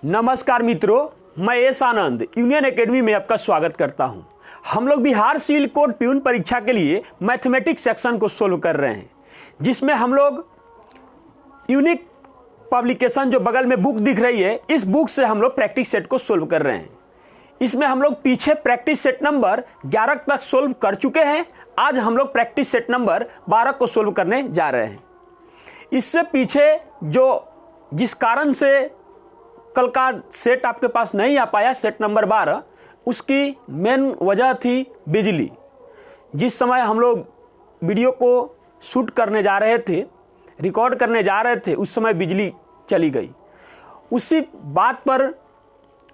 नमस्कार मित्रों, मैं एस आनंद यूनियन एकेडमी में आपका स्वागत करता हूं। हम लोग बिहार सिविल कोड प्यून परीक्षा के लिए मैथमेटिक्स सेक्शन को सोल्व कर रहे हैं, जिसमें हम लोग यूनिक पब्लिकेशन जो बगल में बुक दिख रही है, इस बुक से हम लोग प्रैक्टिस सेट को सोल्व कर रहे हैं। इसमें हम लोग पीछे प्रैक्टिस सेट नंबर 11 तक सोल्व कर चुके हैं। आज हम लोग प्रैक्टिस सेट नंबर 12 को सोल्व करने जा रहे हैं। इससे पीछे जिस कारण से कल का सेट आपके पास नहीं आ पाया, सेट नंबर 12, उसकी मेन वजह थी बिजली। जिस समय हम लोग वीडियो को शूट करने जा रहे थे, रिकॉर्ड करने जा रहे थे, उस समय बिजली चली गई। उसी बात पर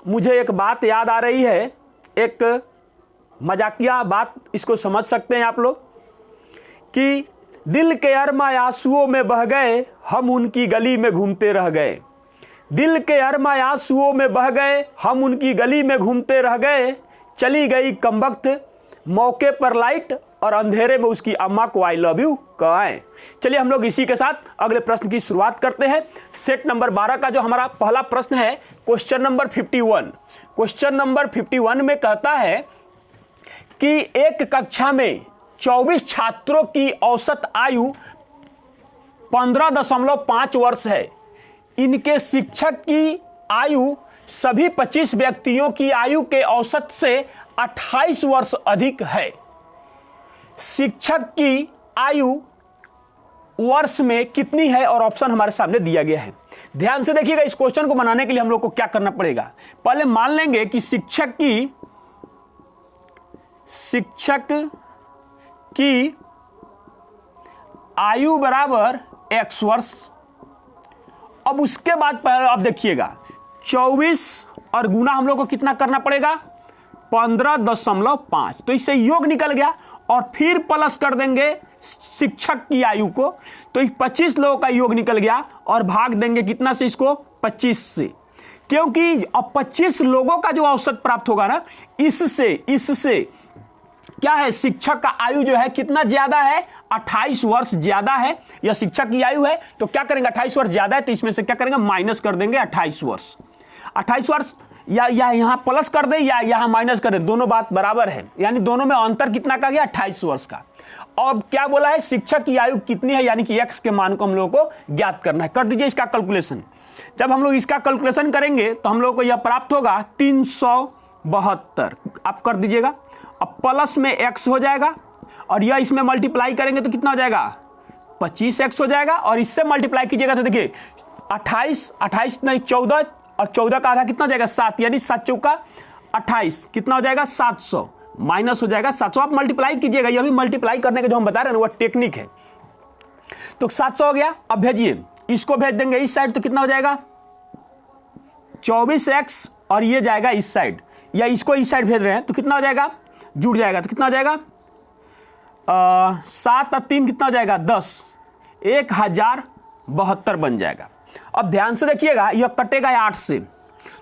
मुझे एक बात याद आ रही है, एक मजाकिया बात, इसको समझ सकते हैं आप लोग कि दिल के अरमा आंसुओं में बह गए, हम उनकी गली में घूमते रह गए। दिल के अरमा आंसुओं में बह गए, हम उनकी गली में घूमते रह गए। चली गई कमबख्त मौके पर लाइट, और अंधेरे में उसकी अम्मा को आई लव यू कहें। चलिए हम लोग इसी के साथ अगले प्रश्न की शुरुआत करते हैं। सेट नंबर 12 का जो हमारा पहला प्रश्न है, क्वेश्चन नंबर 51। क्वेश्चन नंबर 51 में कहता है कि एक कक्षा में 24 छात्रों की औसत आयु 15.5 वर्ष है। इनके शिक्षक की आयु सभी 25 व्यक्तियों की आयु के औसत से 28 वर्ष अधिक है। शिक्षक की आयु वर्ष में कितनी है, और ऑप्शन हमारे सामने दिया गया है। ध्यान से देखिएगा, इस क्वेश्चन को बनाने के लिए हम लोग को क्या करना पड़ेगा। पहले मान लेंगे कि शिक्षक की आयु बराबर x वर्ष। अब उसके बाद अब देखिएगा 24 और गुना हम लोग को कितना करना पड़ेगा, 15.5। तो इससे योग निकल गया, और फिर प्लस कर देंगे शिक्षक की आयु को, तो 25 लोगों का योग निकल गया, और भाग देंगे कितना से, इसको 25 से। क्योंकि अब 25 लोगों का जो औसत प्राप्त होगा ना, इससे क्या है, शिक्षक का आयु जो है कितना ज्यादा है, 28 वर्ष ज्यादा है। यह शिक्षक की आयु है, तो क्या करेंगे, 28 वर्ष ज्यादा है, तो इसमें से क्या करेंगे, माइनस कर देंगे 28 वर्ष। 28 वर्ष या यहां प्लस कर दे या यहां माइनस कर दे, दोनों बात बराबर है। यानी दोनों में अंतर कितना का गया, 28 वर्ष का। अब क्या बोला है, शिक्षक की आयु कितनी है, यानी कि x के मान को हम लोगों को ज्ञात करना है। कर दीजिए इसका कैलकुलेशन। जब हम लोग इसका कैलकुलेशन करेंगे तो हम लोग को यह प्राप्त होगा 372। आप कर दीजिएगा। अब प्लस में x हो जाएगा, और यह इसमें मल्टीप्लाई करेंगे तो कितना हो जाएगा, 25x हो जाएगा। और इससे मल्टीप्लाई कीजिएगा तो देखिए 28 नहीं 14, और 14 का आधा कितना हो जाएगा, 7, यानी 7 चौका 28, कितना हो जाएगा, 700, माइनस हो जाएगा 700। आप मल्टीप्लाई कीजिएगा, यह भी मल्टीप्लाई करने के जो हम बता रहे हैं वह टेक्निक है। तो 700 हो गया। अब भेजिए, इसको भेज देंगे इस साइड, तो कितना हो जाएगा, 24x, और ये जाएगा इस साइड, या इसको इस साइड भेज रहे हैं तो कितना हो जाएगा, जुड़ जाएगा, तो कितना हो जाएगा, 7 और 3 कितना हो जाएगा, 10, 1072 बन जाएगा। अब ध्यान से देखिएगा, यह कटेगा 8 से,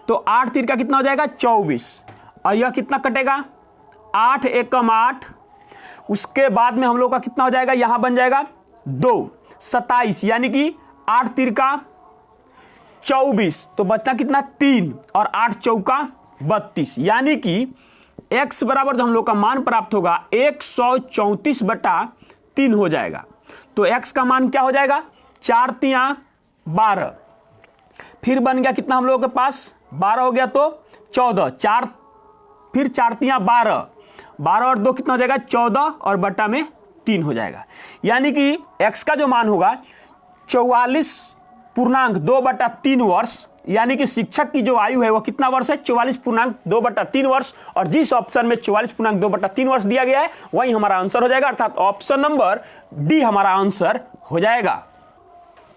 तो 8 तीर का कितना हो जाएगा, 24, और यह कितना कटेगा, 8 एकम 8। उसके बाद में हम लोग का कितना हो जाएगा, यहां बन जाएगा 2, 27, यानी कि 8 तीर का 24, तो बचता कितना, 3, और 8 चौका 32, यानी कि x बराबर जो हम लोग का मान प्राप्त होगा 134/3 हो जाएगा। तो x का मान क्या हो जाएगा, 4 तिया 12, फिर बन गया कितना हम लोगों के पास, 12 हो गया तो 14, 4 फिर 4 तिया 12, 12 और 2 कितना हो जाएगा, 14, और बटा में 3 हो जाएगा। यानी कि x का जो मान होगा 44.2/3 वर्ष। यानी कि शिक्षक की जो आयु है वो कितना वर्ष है, 44.2/3 वर्ष। और जिस ऑप्शन में 44.2/3 वर्ष दिया गया है वही हमारा आंसर हो जाएगा, अर्थात ऑप्शन नंबर डी हमारा आंसर हो जाएगा।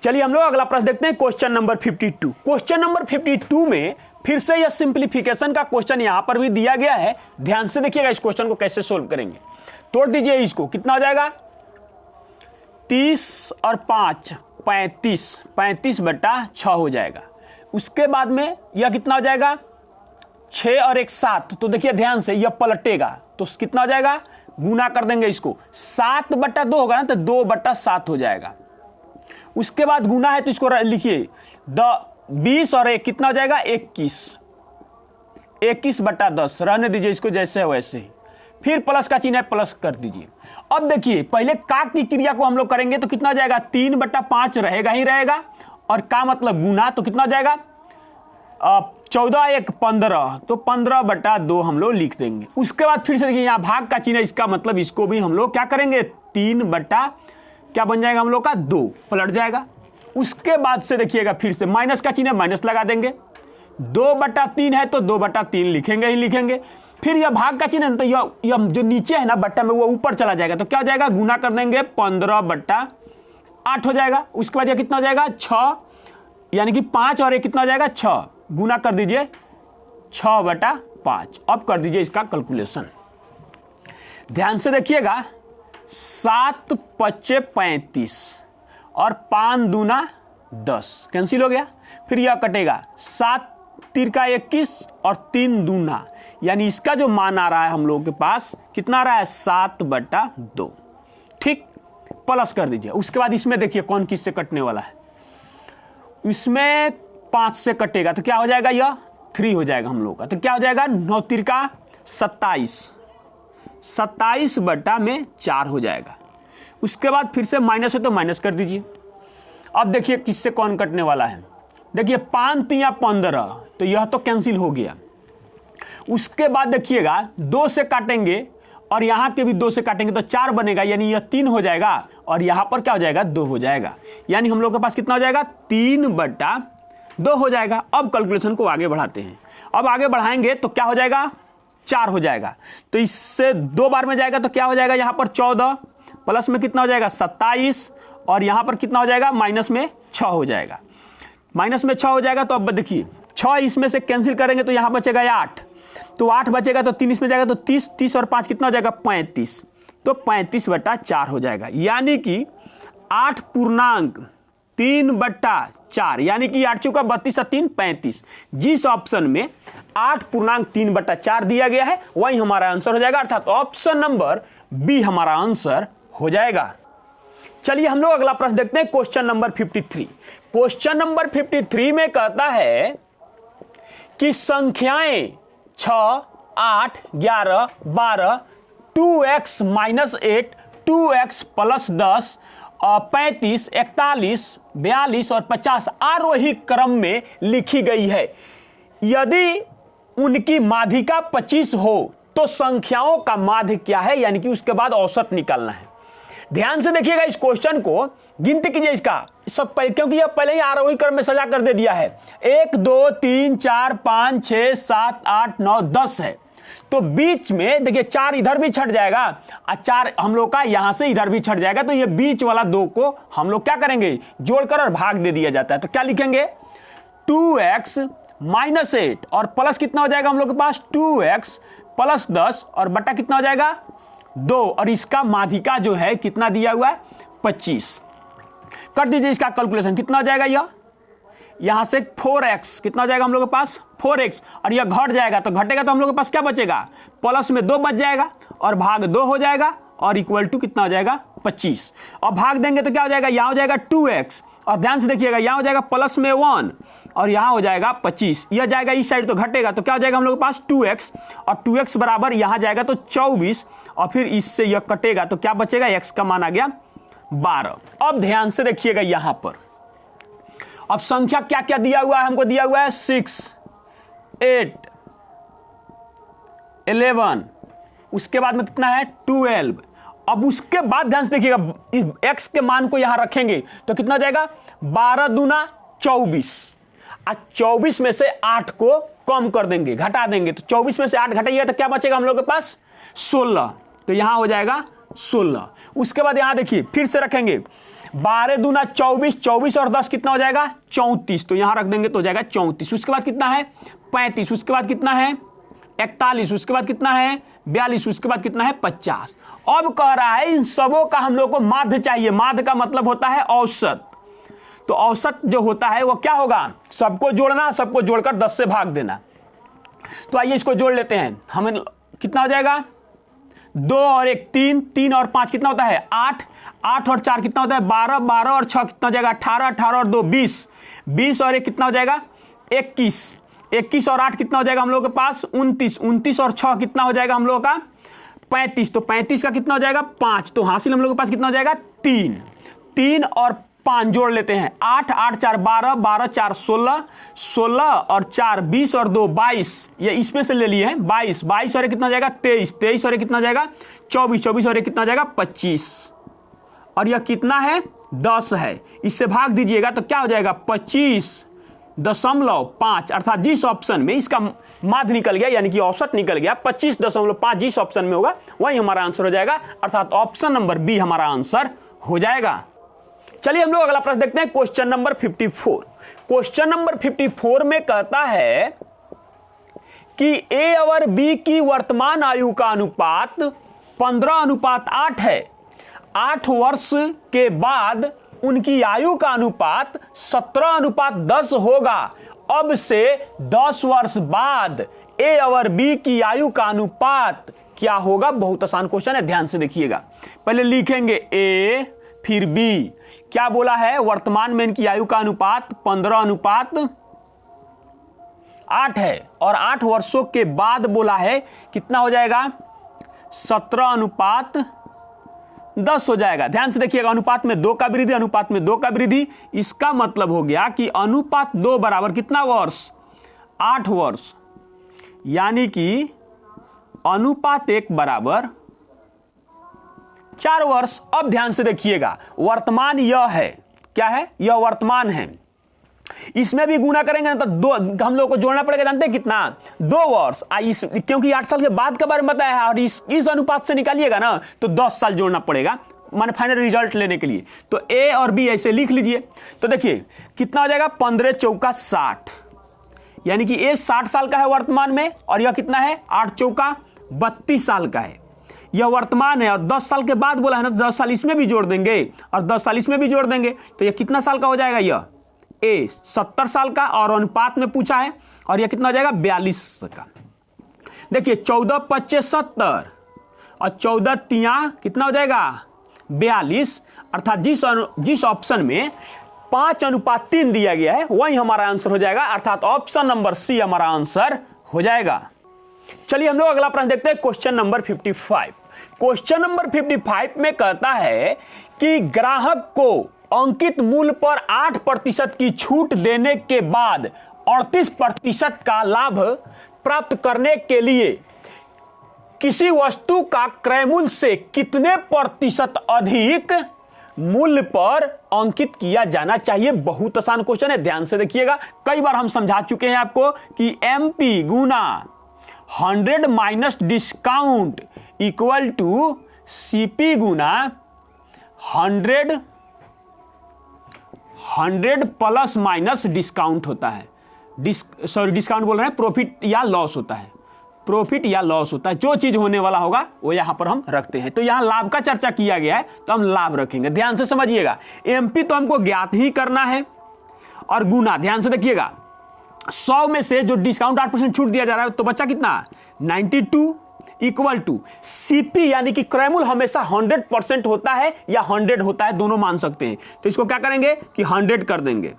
चलिए हम लोग अगला प्रश्न देखते हैं, क्वेश्चन नंबर 52। क्वेश्चन नंबर 52 में फिर से यह सिंप्लीफिकेशन का क्वेश्चन यहां पर भी दिया गया है। ध्यान से देखिएगा इस क्वेश्चन को कैसे सोल्व करेंगे। तोड़ दीजिए इसको, कितना हो जाएगा, 30 और 5 35, 35/6 हो जाएगा। उसके बाद में यह कितना हो जाएगा, 6 और 1 7। तो देखिए ध्यान से, यह पलटेगा तो कितना हो जाएगा, गुना कर देंगे इसको, 7/2 होगा ना, तो 2/7 हो जाएगा। उसके बाद गुना है तो इसको लिखिए, 20 और 1 कितना हो जाएगा 21, 21/10, रहने दीजिए इसको जैसे है वैसे ही। फिर प्लस का चिन्ह है, प्लस कर दीजिए। अब देखिए पहले का की क्रिया को हम लोग करेंगे तो कितना हो जाएगा 3/5 रहेगा ही रहेगा, और का मतलब गुना, तो कितना हो जाएगा 14 1 15, तो 15/2 हम लोग लिख देंगे। उसके बाद फिर से देखिए यहाँ भाग का चिन्ह है, इसका मतलब इसको भी हम लोग क्या करेंगे 3 क्या बन जाएगा हम लोग का 2 पलट जाएगा। उसके बाद से देखिएगा फिर से माइनस का चिन्ह है, माइनस लगा देंगे। 2/3 है तो 2/3 लिखेंगे ही लिखेंगे। फिर यह भाग का चिन्ह है तो यह जो नीचे है ना बट्टा में वो ऊपर चला जाएगा, तो क्या हो जाएगा गुना कर देंगे 15/8 हो जाएगा। उसके बाद यह कितना हो जाएगा 6, यानी कि 5 और 1 कितना हो जाएगा 6, गुना कर दीजिए 6/5। अब कर दीजिए इसका कैलकुलेशन, ध्यान से देखिएगा 7 5 35 और 5 दूना 10 कैंसिल हो गया। फिर यह कटेगा 7 तिरका 21 और 3 दूना, यानी इसका जो मान आ रहा है हम लोगों के पास कितना आ रहा है 7/2। ठीक, प्लस कर दीजिए। उसके बाद इसमें देखिए कौन किस से कटने वाला है, इसमें 5 से कटेगा तो क्या हो जाएगा यह 3 हो जाएगा हम लोग का, तो क्या हो जाएगा 9 तिरका 27, 27/4 हो जाएगा। उसके बाद फिर से माइनस है तो माइनस कर दीजिए। अब देखिए किससे कौन कटने वाला है, देखिए 5 3 15, तो यह तो कैंसिल हो गया। उसके बाद देखिएगा 2 से काटेंगे और यहाँ के भी 2 से काटेंगे तो 4 बनेगा, यानी यह 3 हो जाएगा और यहाँ पर क्या हो जाएगा 2 हो जाएगा, यानी हम लोग के पास कितना हो जाएगा 3/2 हो जाएगा। अब कैलकुलेशन को आगे बढ़ाते हैं, अब आगे बढ़ाएंगे तो क्या हो जाएगा 4 हो जाएगा, तो इससे 2 बार में जाएगा तो क्या हो जाएगा यहाँ पर 14, प्लस में कितना हो जाएगा 27, और यहाँ पर कितना हो जाएगा माइनस में 6 हो जाएगा, माइनस में 6 हो जाएगा। तो अब देखिए 6 इसमें से कैंसिल करेंगे तो यहाँ बचेगा 8, तो 8 बचेगा तो 3 इसमें जाएगा तो 30, 30 और 5 कितना हो जाएगा 35, तो 35/4 हो जाएगा, यानी कि 8.3/4, यानी कि 8 चौका 32 और 3 35। जिस ऑप्शन में 8.3/4 दिया गया है वही हमारा आंसर हो जाएगा, अर्थात ऑप्शन नंबर बी हमारा आंसर हो जाएगा। चलिए हम लोग अगला प्रश्न देखते हैं, क्वेश्चन नंबर 53। क्वेश्चन नंबर 53 में कहता है कि संख्याएं 6 8 11 12 2x - 8 2x + 10 35 41 42 और 50 आरोही क्रम में लिखी गई है। यदि उनकी माध्यिका 25 हो तो संख्याओं का माध्य क्या है, यानी कि उसके बाद औसत निकालना है। ध्यान से देखिएगा इस क्वेश्चन को, गिनती कीजिए इसका सब, क्योंकि यह पहले ही आरोही क्रम में सजा कर दे दिया है। 1 2 3 4 5 6 7 8 9 10 है, तो बीच में देखिए 4 इधर भी छट जाएगा और 4 हम लोग का यहां से इधर भी छट जाएगा, तो ये बीच वाला 2 को हम लोग क्या करेंगे जोड़कर और भाग दे दिया जाता है। तो क्या लिखेंगे 2x - 8 और प्लस कितना हो जाएगा हम लोग के पास 2x + 10 और बटा कितना हो जाएगा 2, और इसका माध्यिका जो है कितना दिया हुआ है 25। कर दीजिए इसका कैलकुलेशन, कितना हो जाएगा यह यहां से 4x कितना हो जाएगा हम लोग के पास 4x, और यह घट जाएगा तो घटेगा तो हम लोग के पास क्या बचेगा प्लस में 2 बच जाएगा और भाग 2 हो जाएगा और इक्वल टू कितना हो जाएगा 25। और भाग देंगे तो क्या हो जाएगा यहां हो जाएगा 2x, और ध्यान से देखिएगा यहां हो जाएगा प्लस में 1 और यहां हो जाएगा 25, यह जाएगा इस साइड तो घटेगा तो क्या हो जाएगा हम लोग के पास 2x, और 2x बराबर यहां जाएगा तो 24, और फिर इससे यह कटेगा तो क्या बचेगा x का मान आ गया 12। अब ध्यान से देखिएगा यहां पर अब संख्या क्या क्या दिया हुआ है, हमको दिया हुआ है 6 8 11, उसके बाद में कितना है 12। अब उसके बाद ध्यान से देखिएगा इस x के मान को यहां रखेंगे तो कितना हो जाएगा 12 दूना 24, और 24 में से 8 को कम कर देंगे घटा देंगे, तो 24 में से 8 घटाइएगा तो क्या बचेगा हम लोग के पास 16, तो यहां हो जाएगा 16। उसके बाद यहां देखिए फिर से रखेंगे 12 दूना 24, 24 और 10 कितना हो जाएगा 34, तो यहां रख देंगे तो हो जाएगा 34। उसके बाद कितना है 35, उसके बाद कितना है 41, उसके बाद कितना है 42, उसके बाद कितना है 50। अब कह रहा है इन सबों का हम लोग को माध्य चाहिए, माध्य का मतलब होता है औसत, तो औसत जो होता है वो क्या होगा सबको जोड़ना, सबको जोड़कर 10 से भाग देना। तो आइए इसको जोड़ लेते हैं, हमें कितना हो जाएगा 2 और 1 3, 3 और 5 कितना होता है 8, 8 और 4 कितना होता है 12, 12 और 6 कितना हो जाएगा 18, 18 और 2 20, 20 और 1 कितना हो जाएगा 21, 21 और 8 कितना हो जाएगा हम लोगों के पास 29, 29 और 6 कितना हो जाएगा हम लोगों का 35, तो 35 का कितना हो जाएगा 5, तो हासिल हम लोगों के पास कितना हो जाएगा 3, 3 और 5 जोड़ लेते हैं 8, 8 4 12, 12 4 16, 16 और 4 20 और 2 22, ये इसमें से ले लिए हैं 22, 22 और 1 कितना हो जाएगा 23, 23 और 1 कितना हो जाएगा 24, 24 और 1 कितना हो जाएगा 25, और यह कितना है 10 है, इससे भाग दीजिएगा तो क्या हो जाएगा 25.5, अर्थात जिस ऑप्शन में इसका माध्य निकल गया यानी कि औसत निकल गया 25.5 जिस ऑप्शन में होगा वही हमारा आंसर हो जाएगा, अर्थात ऑप्शन नंबर बी हमारा आंसर हो जाएगा। चलिए हम लोग अगला प्रश्न देखते हैं, क्वेश्चन नंबर 54। क्वेश्चन नंबर 54 में कहता है कि ए और बी की वर्तमान आयु का अनुपात 15:8 है। 8 वर्ष के बाद उनकी आयु का अनुपात 17:10 होगा। अब से 10 वर्ष बाद ए और बी की आयु का अनुपात क्या होगा? बहुत आसान क्वेश्चन है, ध्यान से देखिएगा। पहले लिखेंगे ए फिर बी। क्या बोला है? वर्तमान में इनकी आयु का अनुपात 15:8 है और 8 वर्षों के बाद बोला है कितना हो जाएगा? 17:10 हो जाएगा। ध्यान से देखिएगा, अनुपात में 2 का वृद्धि, अनुपात में 2 का वृद्धि। इसका मतलब हो गया कि अनुपात 2 बराबर कितना वर्ष? 8 वर्ष, यानी कि अनुपात 1 बराबर 4 वर्ष। अब ध्यान से देखिएगा, वर्तमान यह है, क्या है? यह वर्तमान है। इसमें भी गुना करेंगे ना तो 2 हम लोग को जोड़ना पड़ेगा, जानते हैं कितना? 2 वर्ष। क्योंकि 8 साल के बाद के बारे में बताया है और इस अनुपात से निकालिएगा ना तो 10 साल जोड़ना पड़ेगा, माने फाइनल रिजल्ट लेने के लिए। तो ए और बी ऐसे लिख लीजिए। तो देखिए कितना हो जाएगा? 15 चौका 60, यानी कि ए 60 साल का है वर्तमान में और यह कितना है? 8 चौका 32 साल का है। यह वर्तमान है और 10 साल के बाद बोला है ना, 10 साल इसमें भी जोड़ देंगे और 10 साल इसमें भी जोड़ देंगे तो यह कितना साल का हो जाएगा? यह ए 70 साल का और अनुपात में पूछा है और यह कितना हो जाएगा? 42 का। देखिए 14 25 70 और 14 तिया कितना हो जाएगा? 42, अर्थात जिस ऑप्शन में 5:3 दिया गया है वही हमारा आंसर हो जाएगा, अर्थात ऑप्शन नंबर सी हमारा आंसर हो जाएगा। चलिए हम लोग अगला प्रश्न देखते हैं, क्वेश्चन नंबर 55। क्वेश्चन नंबर 55 में कहता है कि ग्राहक को अंकित मूल्य पर 8% की छूट देने के बाद 38% का लाभ प्राप्त करने के लिए किसी वस्तु का क्रय मूल्य से कितने प्रतिशत अधिक मूल्य पर अंकित किया जाना चाहिए? बहुत आसान क्वेश्चन है, ध्यान से देखिएगा। कई बार हम समझा चुके हैं आपको कि MP गुना 100 minus discount equal to CP गुना 100 प्लस माइनस डिस्काउंट होता है। डिस्काउंट बोल रहे हैं, प्रॉफिट या लॉस होता है। प्रॉफिट या लॉस होता है, जो चीज होने वाला होगा वो यहां पर हम रखते हैं। तो यहां लाभ का चर्चा किया गया है तो हम लाभ रखेंगे। ध्यान से समझिएगा, MP तो हमको ज्ञात ही करना है और गुना, ध्यान से देखिएगा, 100 में से जो डिस्काउंट 8% छूट दिया जा रहा है तो बचा कितना? 92 इक्वल टू CP, यानी कि क्रय मूल्य हमेशा 100% होता है या 100 होता है, दोनों मान सकते हैं। तो इसको क्या करेंगे कि 100 कर देंगे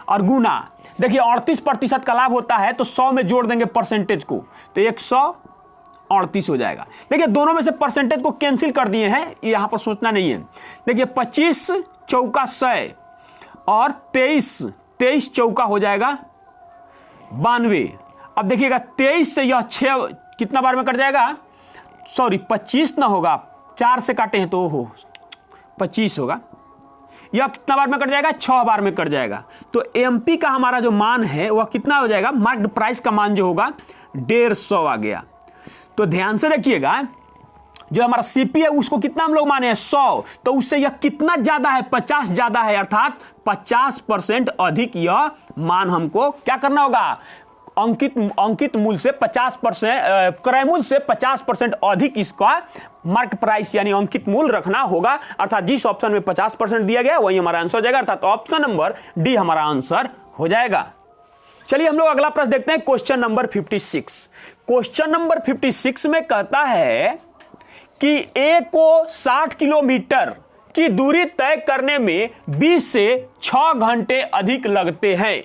और गुना, देखिए 38% का लाभ होता है तो 100 में जोड़ देंगे परसेंटेज को तो 138 हो जाएगा। देखिए दोनों में से परसेंटेज को कैंसिल कर दिए हैं, यहां पर सोचना नहीं है। देखिए 25 चौका 100 और 23 चौका हो जाएगा 92। अब देखिएगा 23 से यह 6 कितना बार में कट जाएगा? सॉरी 25 ना होगा, 4 से काटे हैं तो हो 25 होगा। यह कितना बार में कट जाएगा? 6 बार में कट जाएगा। तो MP का हमारा जो मान है वह कितना हो जाएगा? मार्केट प्राइस का मान जो होगा 150 आ गया। तो ध्यान से देखिएगा, जो हमारा CP है उसको कितना हम लोग माने हैं? 100, तो उससे यह कितना ज्यादा है? 50 ज्यादा है, अर्थात 50% अधिक यह मान हमको क्या करना होगा? अंकित मूल्य से 50%, क्रय मूल्य से 50% अधिक इसका मार्केट प्राइस यानी अंकित मूल्य रखना होगा, अर्थात जिस ऑप्शन में 50% दिया गया वही हमारा आंसर हो जाएगा, अर्थात ऑप्शन नंबर डी हमारा आंसर हो जाएगा। चलिए हम लोग अगला प्रश्न देखते हैं, क्वेश्चन नंबर 56। क्वेश्चन नंबर 56 में कहता है कि ए को 60 किलोमीटर की दूरी तय करने में 20 से 6 घंटे अधिक लगते हैं,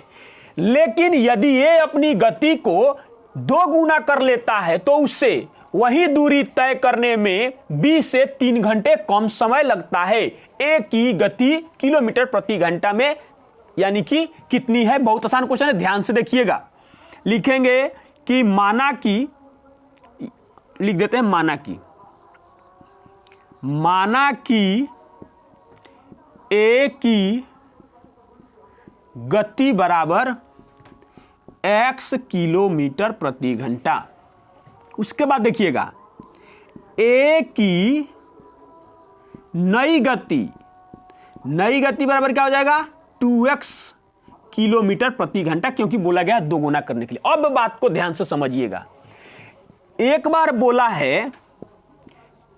लेकिन यदि ये अपनी गति को 2 गुना कर लेता है तो उससे वही दूरी तय करने में 20 से 3 घंटे कम समय लगता है। ए की गति किलोमीटर प्रति घंटा में यानी कि कितनी है? बहुत आसान क्वेश्चन है, ध्यान से देखिएगा। लिखेंगे कि माना कि, लिख देते हैं माना कि ए की गति बराबर x किलोमीटर प्रति घंटा। उसके बाद देखिएगा ए की नई गति बराबर क्या हो जाएगा? 2x किलोमीटर प्रति घंटा, क्योंकि बोला गया 2 गुना करने के लिए। अब बात को ध्यान से समझिएगा। एक बार बोला है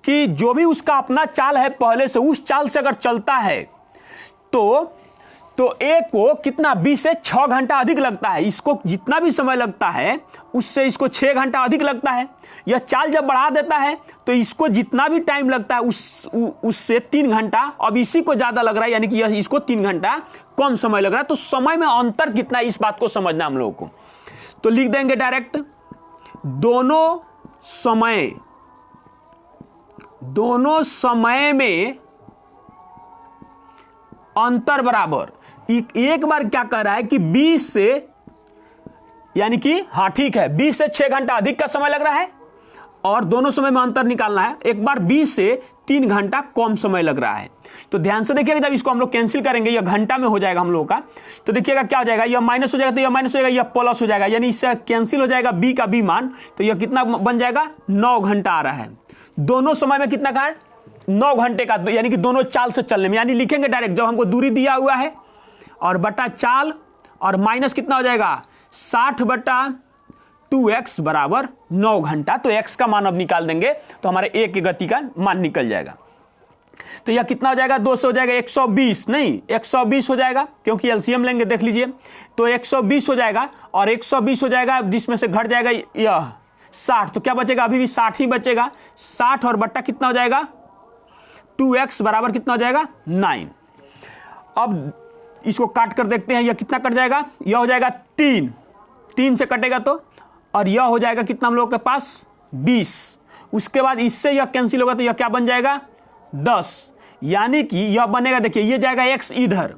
कि जो भी उसका अपना चाल है पहले से, उस चाल से अगर चलता है तो ए को कितना 20 से 6 घंटा अधिक लगता है। इसको जितना भी समय लगता है उससे इसको 6 घंटा अधिक लगता है। यह चाल जब बढ़ा देता है तो इसको जितना भी टाइम लगता है उससे 3 घंटा, अब इसी को ज्यादा लग रहा है, यानी कि यह इसको 3 घंटा कम समय लग रहा है। तो समय में अंतर कितना है, इस बात को समझना हम लोगों को। तो लिख देंगे डायरेक्ट, दोनों समय में अंतर बराबर, एक बार क्या कर रहा है कि 20 से, यानी कि हाँ ठीक है, 20 से 6 घंटा अधिक का समय लग रहा है और दोनों समय में अंतर निकालना है। एक बार 20 से 3 घंटा कम समय लग रहा है। तो ध्यान से देखिएगा, जब इसको हम लोग कैंसिल करेंगे, यह घंटा में हो जाएगा हम लोगों का, तो देखिएगा क्या हो जाएगा, यह माइनस हो जाएगा तो यह माइनस हो जाएगा, यह प्लस हो जाएगा, यानी इससे कैंसिल हो जाएगा बी का बी मान। तो यह कितना बन जाएगा? 9 घंटा आ रहा है। दोनों समय में कितना का है? 9 घंटे का, यानी कि दोनों चाल से चलने में। यानी लिखेंगे डायरेक्ट, जब हमको दूरी दिया हुआ है और बटा चाल और माइनस कितना हो जाएगा? 60 बटा 2x बराबर 9 घंटा। तो x का मान अब निकाल देंगे तो हमारे a की गति का मान निकल जाएगा। तो यह कितना हो जाएगा? 2 से हो जाएगा 120, नहीं 120 हो जाएगा, क्योंकि एलसीएम लेंगे, देख लीजिए। तो 120 हो जाएगा और 120 हो जाएगा, जिसमें से घट जाएगा यह 60, तो क्या बचेगा? अभी भी 60 ही बचेगा। 60 और बट्टा कितना हो जाएगा? 2x बराबर कितना हो जाएगा? 9। अब इसको काट कर देखते हैं, यह कितना कट जाएगा? यह हो जाएगा 3 से कटेगा तो, और यह हो जाएगा कितना हम लोग के पास? 20। उसके बाद इससे यह कैंसिल होगा तो यह क्या बन जाएगा? 10। यानी कि यह बनेगा, देखिए ये जाएगा x इधर,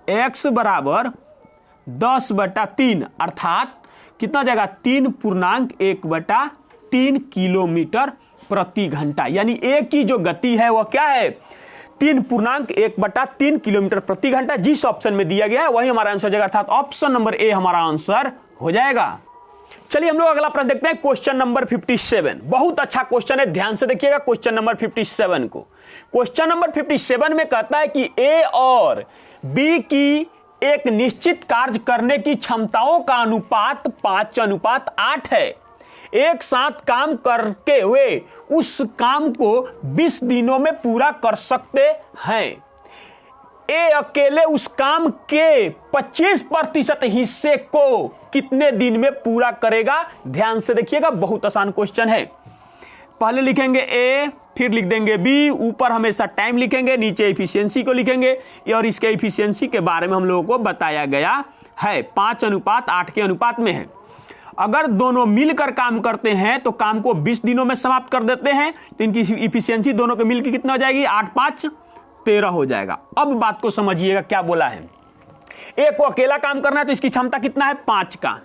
x बराबर 10 बटा 3, अर्थात कितना जाएगा? 3.1/3 किलोमीटर प्रति घंटा। यानी ए की जो गति है वह क्या है? 3.1/3 किलोमीटर प्रति घंटा। जिस ऑप्शन में दिया गया है वही हमारा आंसर हो जाएगा, अर्थात ऑप्शन नंबर ए हमारा आंसर हो जाएगा। चलिए हम लोग अगला प्रश्न देखते हैं, क्वेश्चन नंबर 57। बहुत अच्छा क्वेश्चन है, ध्यान से देखिएगा क्वेश्चन नंबर 57 को। क्वेश्चन नंबर 57 में कहता है कि ए और बी की एक निश्चित कार्य करने की क्षमताओं का अनुपात 5:8 है। एक साथ काम करके वे उस काम को 20 दिनों में पूरा कर सकते हैं। ए अकेले उस काम के 25% हिस्से को कितने दिन में पूरा करेगा? ध्यान से देखिएगा, बहुत आसान क्वेश्चन है। पहले लिखेंगे ए, फिर लिख देंगे बी, ऊपर हमेशा टाइम लिखेंगे, नीचे एफिशिएंसी को लिखेंगे, और इसके एफिशिएंसी के बारे में हम लोगों को बताया गया है, 5:8 के अनुपात में है। अगर दोनों मिलकर काम करते हैं तो काम को 20 दिनों में समाप्त कर देते हैं, तो इनकी इफिशियंसी दोनों के मिलकर कितना हो जाएगी? 8 5 13 हो जाएगा। अब बात को समझिएगा क्या बोला है। ए को अकेला काम करना है तो इसकी क्षमता कितना है? 5 का,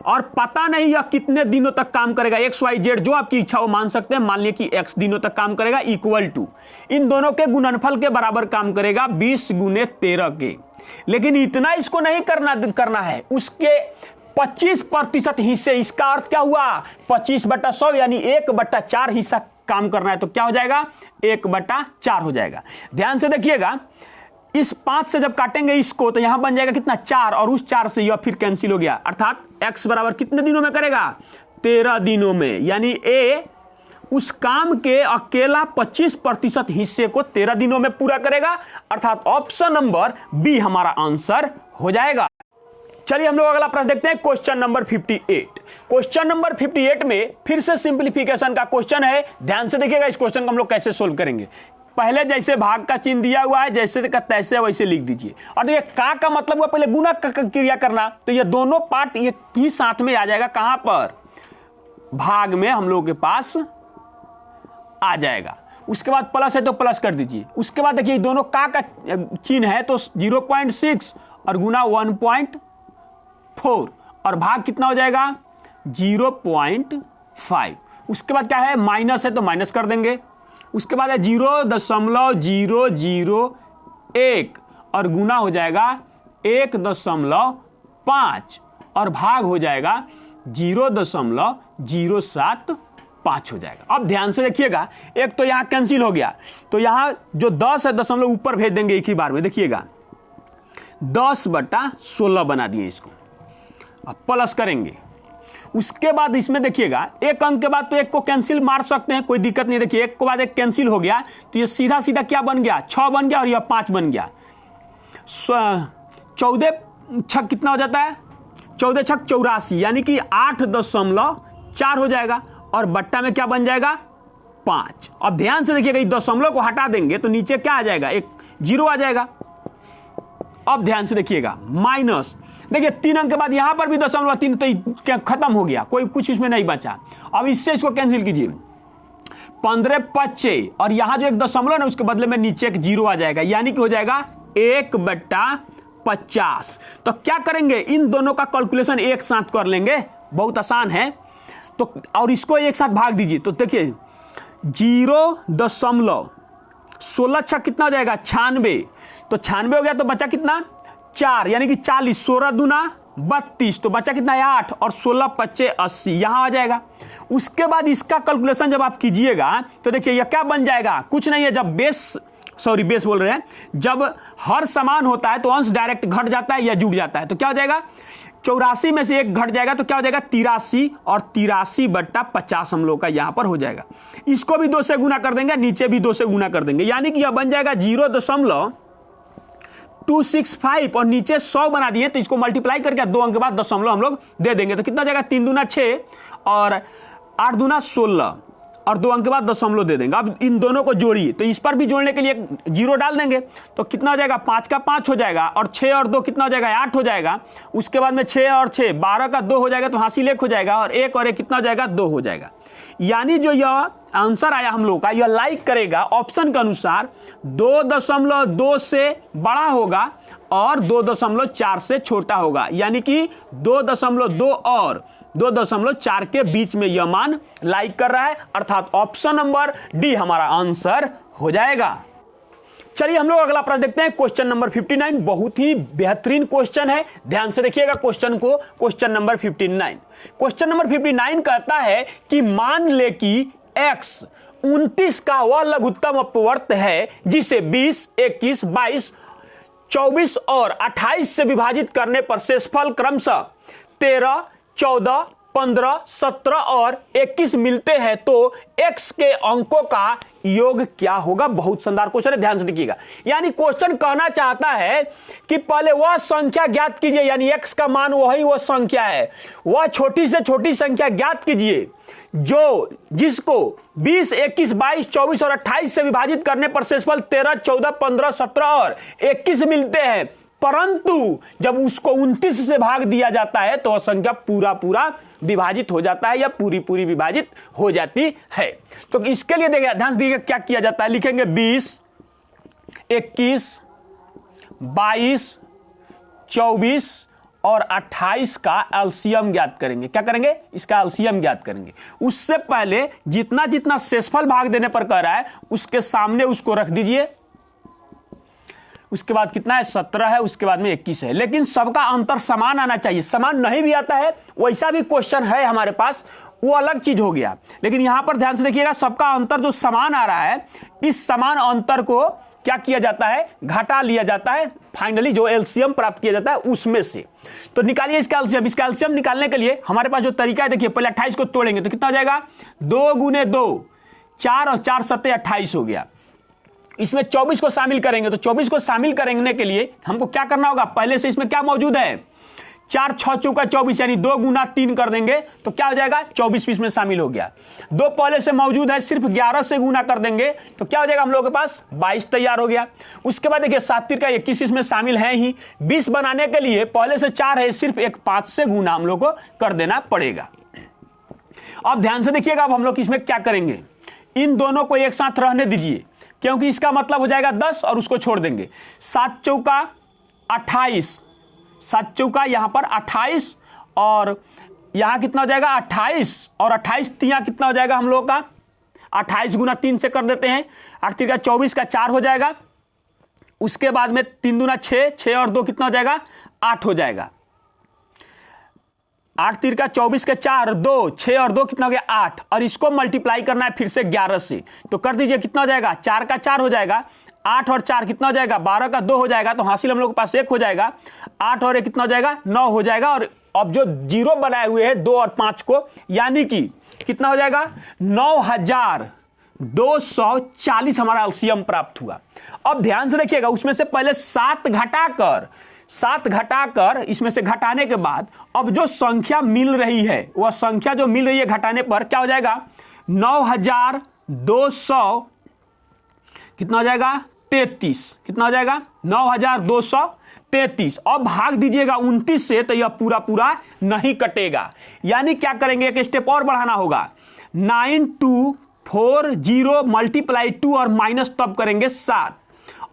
और पता नहीं यह कितने दिनों तक काम करेगा। XYZ जो आपकी इच्छा हो मान सकते हैं, मान लिया कि x दिनों तक काम करेगा, इक्वल टू इन दोनों के गुणनफल के बराबर काम करेगा 20 × 13 के। लेकिन इतना इसको नहीं करना है, उसके 25% हिस्से, इसका अर्थ क्या हुआ? 25/100 यानी 1/4 हिस्सा काम करना है, तो क्या हो जाएगा? 1/4 हो जाएगा। ध्यान से देखिएगा, इस 5 से जब काटेंगे इसको तो यहां बन जाएगा कितना? 4, और उस 4 से यह फिर कैंसिल हो गया, अर्थात x बराबर कितने दिनों में करेगा? 13 दिनों में। यानी ए उस काम के अकेला 25% हिस्से को 13 दिनों में पूरा करेगा, अर्थात ऑप्शन नंबर बी हमारा आंसर हो जाएगा। चलिए हम लोग अगला प्रश्न देखते हैं, क्वेश्चन नंबर 58। क्वेश्चन नंबर 58 में फिर से सिंप्लीफिकेशन का क्वेश्चन है। ध्यान से देखिएगा इस क्वेश्चन को हम लोग कैसे सोल्व करेंगे। पहले जैसे भाग का चिन्ह दिया हुआ है, जैसे का तैसे वैसे लिख दीजिए। और देखिए का मतलब हुआ पहले गुणा का क्रिया करना, तो ये दोनों पार्ट ये ही साथ में आ जाएगा। कहां पर? भाग में हम लोग के पास आ जाएगा। उसके बाद प्लस है तो प्लस कर दीजिए। उसके बाद देखिए दोनों का चिन्ह है तो 0.6 और गुना 1.4 और भाग कितना हो जाएगा? 0.5। उसके बाद क्या है? माइनस है तो माइनस कर देंगे। उसके बाद है 0.001 और गुना हो जाएगा 1.5 और भाग हो जाएगा 0.075 हो जाएगा। अब ध्यान से देखिएगा, एक तो यहां कैंसिल हो गया, तो यहां जो 10 है दशमलव ऊपर भेज देंगे एक ही बार में। देखिएगा 10/16 बना दिए इसको। अब प्लस करेंगे। उसके बाद इसमें देखिएगा एक अंक के बाद तो एक को कैंसिल मार सकते हैं, कोई दिक्कत नहीं। देखिए एक के बाद एक कैंसिल हो गया तो ये सीधा सीधा क्या बन गया? 6 बन गया और यह 5 बन गया। 14 छक कितना हो जाता है? 14 छक 84, यानी कि 8.4 हो जाएगा और बट्टा में क्या बन जाएगा? 5। अब ध्यान से देखिएगा इस दशमलव को हटा देंगे तो नीचे क्या आ जाएगा? एक 0 आ जाएगा। अब ध्यान से देखिएगा माइनस, देखिए 3 अंक के बाद यहां पर भी 0.3 तो खत्म हो गया, कोई कुछ इसमें नहीं बचा। अब इससे इसको कैंसिल कीजिए। 15/5 और यहां जो एक दशमलव है उसके बदले में नीचे एक 0 आ जाएगा, यानी कि हो जाएगा 1/50। तो क्या करेंगे? इन दोनों का कैलकुलेशन एक साथ कर लेंगे, बहुत आसान है। तो और इसको एक साथ भाग दीजिए तो देखिए 0.16 छक कितना हो जाएगा? 96। तो 96 हो गया तो बचा कितना? 4, यानी कि 40। 16 दूना 32 तो बचा कितना है? 8 और 16×5 80 यहां आ जाएगा। उसके बाद इसका कैलकुलेशन जब आप कीजिएगा तो देखिए यह क्या बन जाएगा? कुछ नहीं है, जब बेस बोल रहे हैं, जब हर समान होता है तो अंश डायरेक्ट घट जाता है या जुड़ जाता है। तो क्या हो जाएगा? 84 में से एक घट जाएगा तो क्या हो जाएगा? 83 और 83/50 हम लोग का यहां पर हो जाएगा। इसको भी 2 से गुना कर देंगे, नीचे भी 2 से गुना कर देंगे, यानी कि यह बन जाएगा 0.265 और नीचे 100 बना दिए तो इसको मल्टीप्लाई करके 2 अंक के बाद दशमलव हम लोग दे देंगे तो कितना जाएगा? 3 दूना 6 और 8 दूना 16 और 2 अंक के बाद दशमलव दे देंगे। अब इन दोनों को जोड़िए तो इस पर भी जोड़ने के लिए 0 डाल देंगे तो कितना हो जाएगा? 5 का 5 हो जाएगा और 6 और 2 कितना हो जाएगा? 8 हो जाएगा। उसके बाद में 6 और 6 12 का 2 हो जाएगा तो हासिल 1 हो जाएगा और 1 और 1 कितना हो जाएगा? 2 हो जाएगा। यानी जो यह आंसर आया हम लोग का, यह लाइक करेगा ऑप्शन के अनुसार 2.2 से बड़ा होगा और 2.4 से छोटा होगा, यानी कि 2.2 और 2.4 के बीच में यह मान लाइक कर रहा है, अर्थात ऑप्शन नंबर डी हमारा आंसर हो जाएगा। चलिए हम लोग अगला प्रश्न देखते हैं, क्वेश्चन नंबर 59। बहुत ही बेहतरीन क्वेश्चन है, ध्यान से देखिएगा क्वेश्चन को। क्वेश्चन नंबर 59, क्वेश्चन नंबर 59 कहता है कि मान ले कि x 29 का वह लघुत्तम अपवर्त है जिसे 20, 21, 22, 24 और 28 से विभाजित करने पर शेषफल क्रमशः 13, 14, 15, 17 और 21 मिलते हैं, तो x के अंकों का योग क्या होगा? बहुत शानदार क्वेश्चन है, ध्यान से देखिएगा। यानी क्वेश्चन कहना चाहता है कि पहले वह संख्या ज्ञात कीजिए, यानी x का मान वही वह संख्या है, वह छोटी से छोटी संख्या ज्ञात कीजिए जिसको 20, 21, 22, 24 और 28 से विभाजित करने पर शेषफल 13, 14, 15, 17 और 21 मिलते हैं, परंतु जब उसको 29 से भाग दिया जाता है तो वह संख्या पूरा विभाजित हो जाता है या पूरी विभाजित हो जाती है। तो इसके लिए देखिए, ध्यान से देखिए क्या किया जाता है। लिखेंगे 20, 21, 22, 24 और 28 का एलसीएम ज्ञात करेंगे। क्या करेंगे? इसका एलसीएम ज्ञात करेंगे। उससे पहले जितना शेषफल भाग देने पर कह रहा है उसके सामने उसको रख दीजिए। उसके बाद कितना है? 17 है, उसके बाद में 21 है, लेकिन सबका अंतर समान आना चाहिए। समान नहीं भी आता है वैसा भी क्वेश्चन है हमारे पास, वो अलग चीज हो गया। लेकिन यहां पर ध्यान से देखिएगा, सबका अंतर जो समान आ रहा है, इस समान अंतर को क्या किया जाता है? घटा लिया जाता है। फाइनली जो एलसीएम प्राप्त किया जाता है उसमें से। तो निकालिए इसका एलसीएम। इसका एलसीएम निकालने के लिए हमारे पास जो तरीका है, देखिए पहले 28 को तोड़ेंगे तो कितना हो जाएगा? 2 गुने 2 4 और 4 सत्ते 28 हो गया। इसमें 24 को शामिल करेंगे तो 24 को शामिल करने के लिए हमको क्या करना होगा? पहले से इसमें क्या मौजूद है? 4 6 चौका 24 यानी 2 गुना 3 कर देंगे तो क्या हो जाएगा 24 भी इसमें शामिल हो गया। 2 पहले से मौजूद है, सिर्फ 11 से गुना कर देंगे तो क्या हो जाएगा हम लोगों के पास 22 तैयार हो गया। उसके बाद देखिए 7 तिरका 21 इसमें शामिल है ही। 20 बनाने के लिए पहले से 4 है, सिर्फ एक 5 से गुना हम लोग को कर देना पड़ेगा। अब ध्यान से देखिएगा, अब हम लोग इसमें क्या करेंगे, इन दोनों को एक साथ रहने दीजिए क्योंकि इसका मतलब हो जाएगा 10 और उसको छोड़ देंगे। 7 चौका 28, 7 चौका यहाँ पर 28 और यहाँ कितना हो जाएगा 28 और 28 तिया कितना हो जाएगा हम लोग का 28 गुना 3 से कर देते हैं, 8 तिरका 24 का 4 हो जाएगा। उसके बाद में 3 दूना 6, 6 और 2 कितना हो जाएगा 8 हो जाएगा। 8 तिरका 24 के 4, 2, 6 और 2 कितना हो गया 8 और इसको मल्टीप्लाई करना है फिर से 11 से, तो कर दीजिए कितना हो जाएगा 4 का 4 हो जाएगा, 8 और 4 कितना हो जाएगा 12 का 2 हो जाएगा, तो हासिल हम लोग के पास 1 हो जाएगा। 8 और 1 कितना हो जाएगा 9 हो जाएगा। और अब जो जीरो बनाए हुए हैं 2 और 5 को, यानी कि कितना हो जाएगा 9240 हमारा एलसीएम प्राप्त हुआ। अब ध्यान से देखिएगा, उसमें से पहले 7 घटाकर इसमें से घटाने के बाद अब जो संख्या मिल रही है वह संख्या जो मिल रही है घटाने पर क्या हो जाएगा 9200 कितना हो जाएगा 33, कितना हो जाएगा 9233। अब भाग दीजिएगा 29 से तो यह पूरा पूरा नहीं कटेगा, यानी क्या करेंगे एक स्टेप और बढ़ाना होगा। 9240 मल्टीप्लाई 2 और माइनस तब करेंगे 7।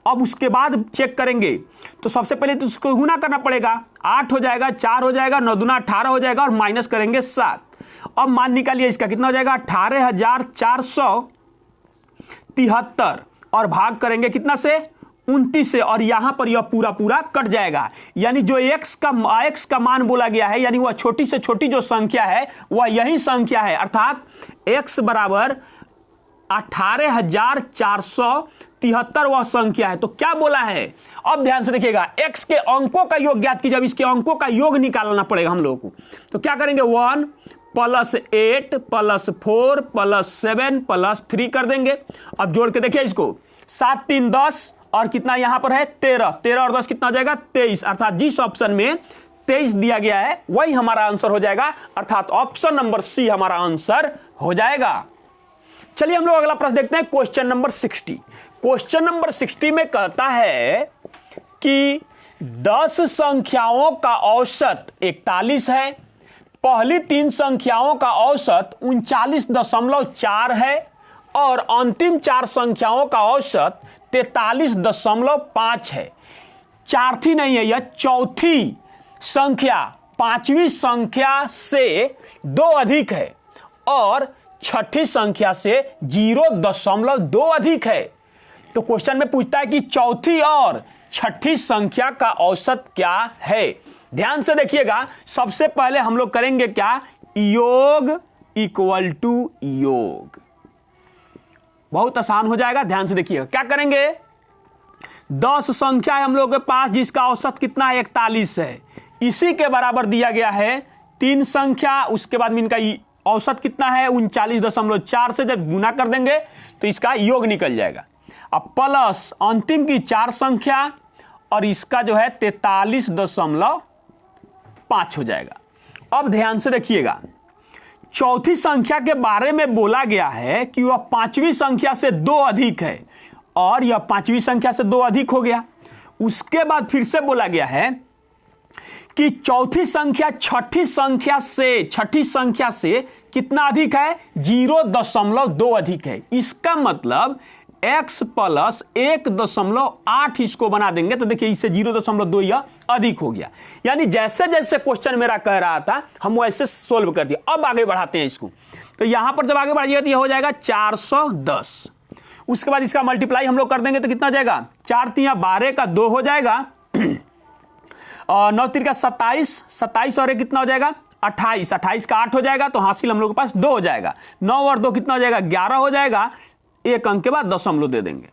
अब उसके बाद चेक करेंगे तो सबसे पहले तो उसको गुना करना पड़ेगा, 8 हो जाएगा, 4 हो जाएगा, 9 दूना 18 हो जाएगा और माइनस करेंगे 7। अब मान निकालिए इसका कितना हो जाएगा 18473 और भाग करेंगे कितना से 29 से और यहां पर यह पूरा पूरा कट जाएगा, यानी जो x का मान बोला गया है यानी वह छोटी से छोटी जो संख्या है वह यही संख्या है, अर्थात x बराबर 18473 वह संख्या है। तो क्या बोला है, अब ध्यान से देखिएगा, x के अंकों का योग ज्ञात कीजिए। अब इसके अंकों का योग निकालना पड़ेगा हम लोगों को, तो क्या करेंगे 1 + 8 + 4 + 7 + 3 कर देंगे। अब जोड़ के देखिए इसको, 7 3 10 और कितना यहां पर है 13, 13 और 10 कितना हो जाएगा 23, अर्थात जिस ऑप्शन में 23 दिया गया है वही हमारा आंसर हो जाएगा, अर्थात ऑप्शन नंबर सी हमारा आंसर हो जाएगा। चलिए हम लोग अगला प्रश्न देखते हैं, क्वेश्चन नंबर 60। क्वेश्चन नंबर 60 में कहता है कि 10 संख्याओं का औसत 41 है, पहली 3 संख्याओं का औसत 39.4 है और अंतिम 4 संख्याओं का औसत 43.5 है। चौथी नहीं है, यह चौथी संख्या 5वीं संख्या से 2 अधिक है और छठी संख्या से 0.2 अधिक है। तो क्वेश्चन में पूछता है कि चौथी और छठी संख्या का औसत क्या है। ध्यान से देखिएगा, सबसे पहले हम लोग करेंगे क्या, योग इक्वल टू योग, बहुत आसान हो जाएगा। ध्यान से देखिएगा क्या करेंगे, 10 संख्या है हम लोग के पास जिसका औसत कितना है 41 है, इसी के बराबर दिया गया है 3 संख्या, उसके बाद में इनका औसत कितना है 39.4 से जब गुना कर देंगे तो इसका योग निकल जाएगा। अब प्लस अंतिम की 4 संख्या और इसका जो है 43.5 हो जाएगा। अब ध्यान से देखिएगा, चौथी संख्या के बारे में बोला गया है कि वह 5वीं संख्या से 2 अधिक है और यह 5वीं संख्या से 2 अधिक हो गया। उसके बाद फिर से बोला गया है कि चौथी संख्या छठी संख्या से कितना अधिक है 0.2 अधिक है। इसका मतलब x + 1.8 इसको बना देंगे तो देखिए इससे 0.2 यह अधिक हो गया। यानी जैसे जैसे क्वेश्चन मेरा कह रहा था हम वैसे सोल्व कर दिया। अब आगे बढ़ाते हैं इसको, तो यहां पर जब आगे बढ़ाइएगा तो यह हो जाएगा 410। उसके बाद इसका मल्टीप्लाई हम लोग कर देंगे तो कितना हो जाएगा 4 × 12 का 2 हो जाएगा और 9 × 27, 27 और 1 कितना हो जाएगा 28, 28 का 8 हो जाएगा तो हासिल हम लोग के पास 2 हो जाएगा। 9 और 2 कितना हो जाएगा 11 हो जाएगा, 1 अंक के बाद दशमलव दे देंगे।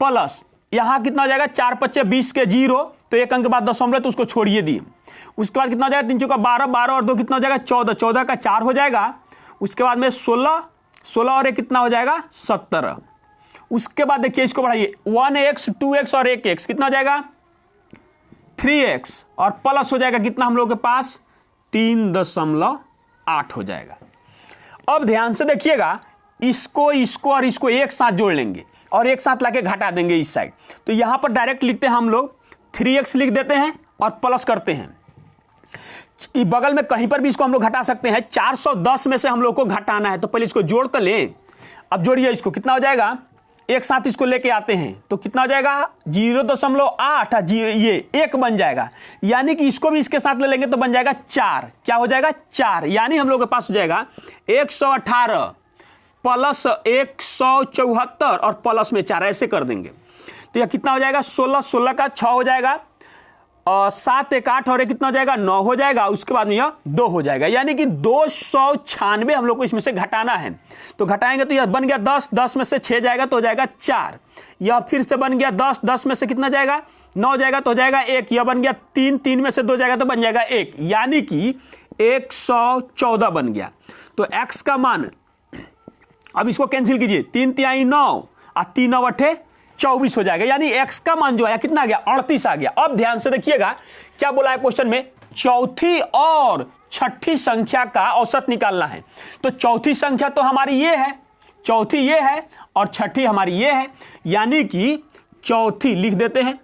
प्लस यहां कितना हो जाएगा 4 × 5 20 के 0, तो 1 अंक के बाद दशमलव तो उसको छोड़िए दिए। उसके बाद कितना हो जाएगा 3 × 12, 12 और 2 कितना हो जाएगा 14, 14 का 4 हो जाएगा। उसके बाद में 16, 16 और 1 कितना हो जाएगा 17। उसके बाद देखिए इसको बढ़ाइए 1x 2x और 1x कितना हो जाएगा 3x और प्लस हो जाएगा कितना हम लोग के पास 3.8 हो जाएगा। अब ध्यान से देखिएगा, इसको और इसको एक साथ जोड़ लेंगे और एक साथ लाके घटा देंगे इस साइड। तो यहां पर डायरेक्ट लिखते हैं हम लोग 3x लिख देते हैं और प्लस करते हैं। बगल में कहीं पर भी इसको हम लोग घटा सकते हैं। 410 में से हम लोग को घटाना है तो पहले इसको जोड़ तो लें। अब जोड़िए, इसको कितना हो जाएगा, एक साथ इसको लेके आते हैं तो कितना हो जाएगा 0.8, ये 1 बन जाएगा, यानी कि इसको भी इसके साथ ले लेंगे तो बन जाएगा 4। क्या हो जाएगा 4, यानी हम लोग के पास हो जाएगा 118 प्लस 174 और प्लस में 4 ऐसे कर देंगे तो यह कितना हो जाएगा 16 का 6 हो जाएगा और 7 1 8 और ये कितना हो जाएगा 9 हो जाएगा। उसके बाद में यह 2 हो जाएगा, यानी कि 296 हम लोग को इसमें से घटाना है। तो घटाएंगे तो यह बन गया 10, 10 में से 6 जाएगा तो हो जाएगा 4। यह फिर से बन गया 10, 10 में से कितना जाएगा 9 जाएगा तो हो जाएगा 1। यह बन गया 3, 3 में से 2 जाएगा तो बन जाएगा 1, यानी कि 114 बन गया। तो x का मान, अब इसको कैंसिल कीजिए, 3 तिहाई 9 और 3 9 8 24 हो जाएगा, यानी x का मान जो है कितना आ गया 38 आ गया। अब ध्यान से देखिएगा क्या बोला है क्वेश्चन में, चौथी और छठी संख्या का औसत निकालना है। तो चौथी संख्या तो हमारी ये है, चौथी ये है और छठी हमारी ये है, यानी कि चौथी लिख देते हैं,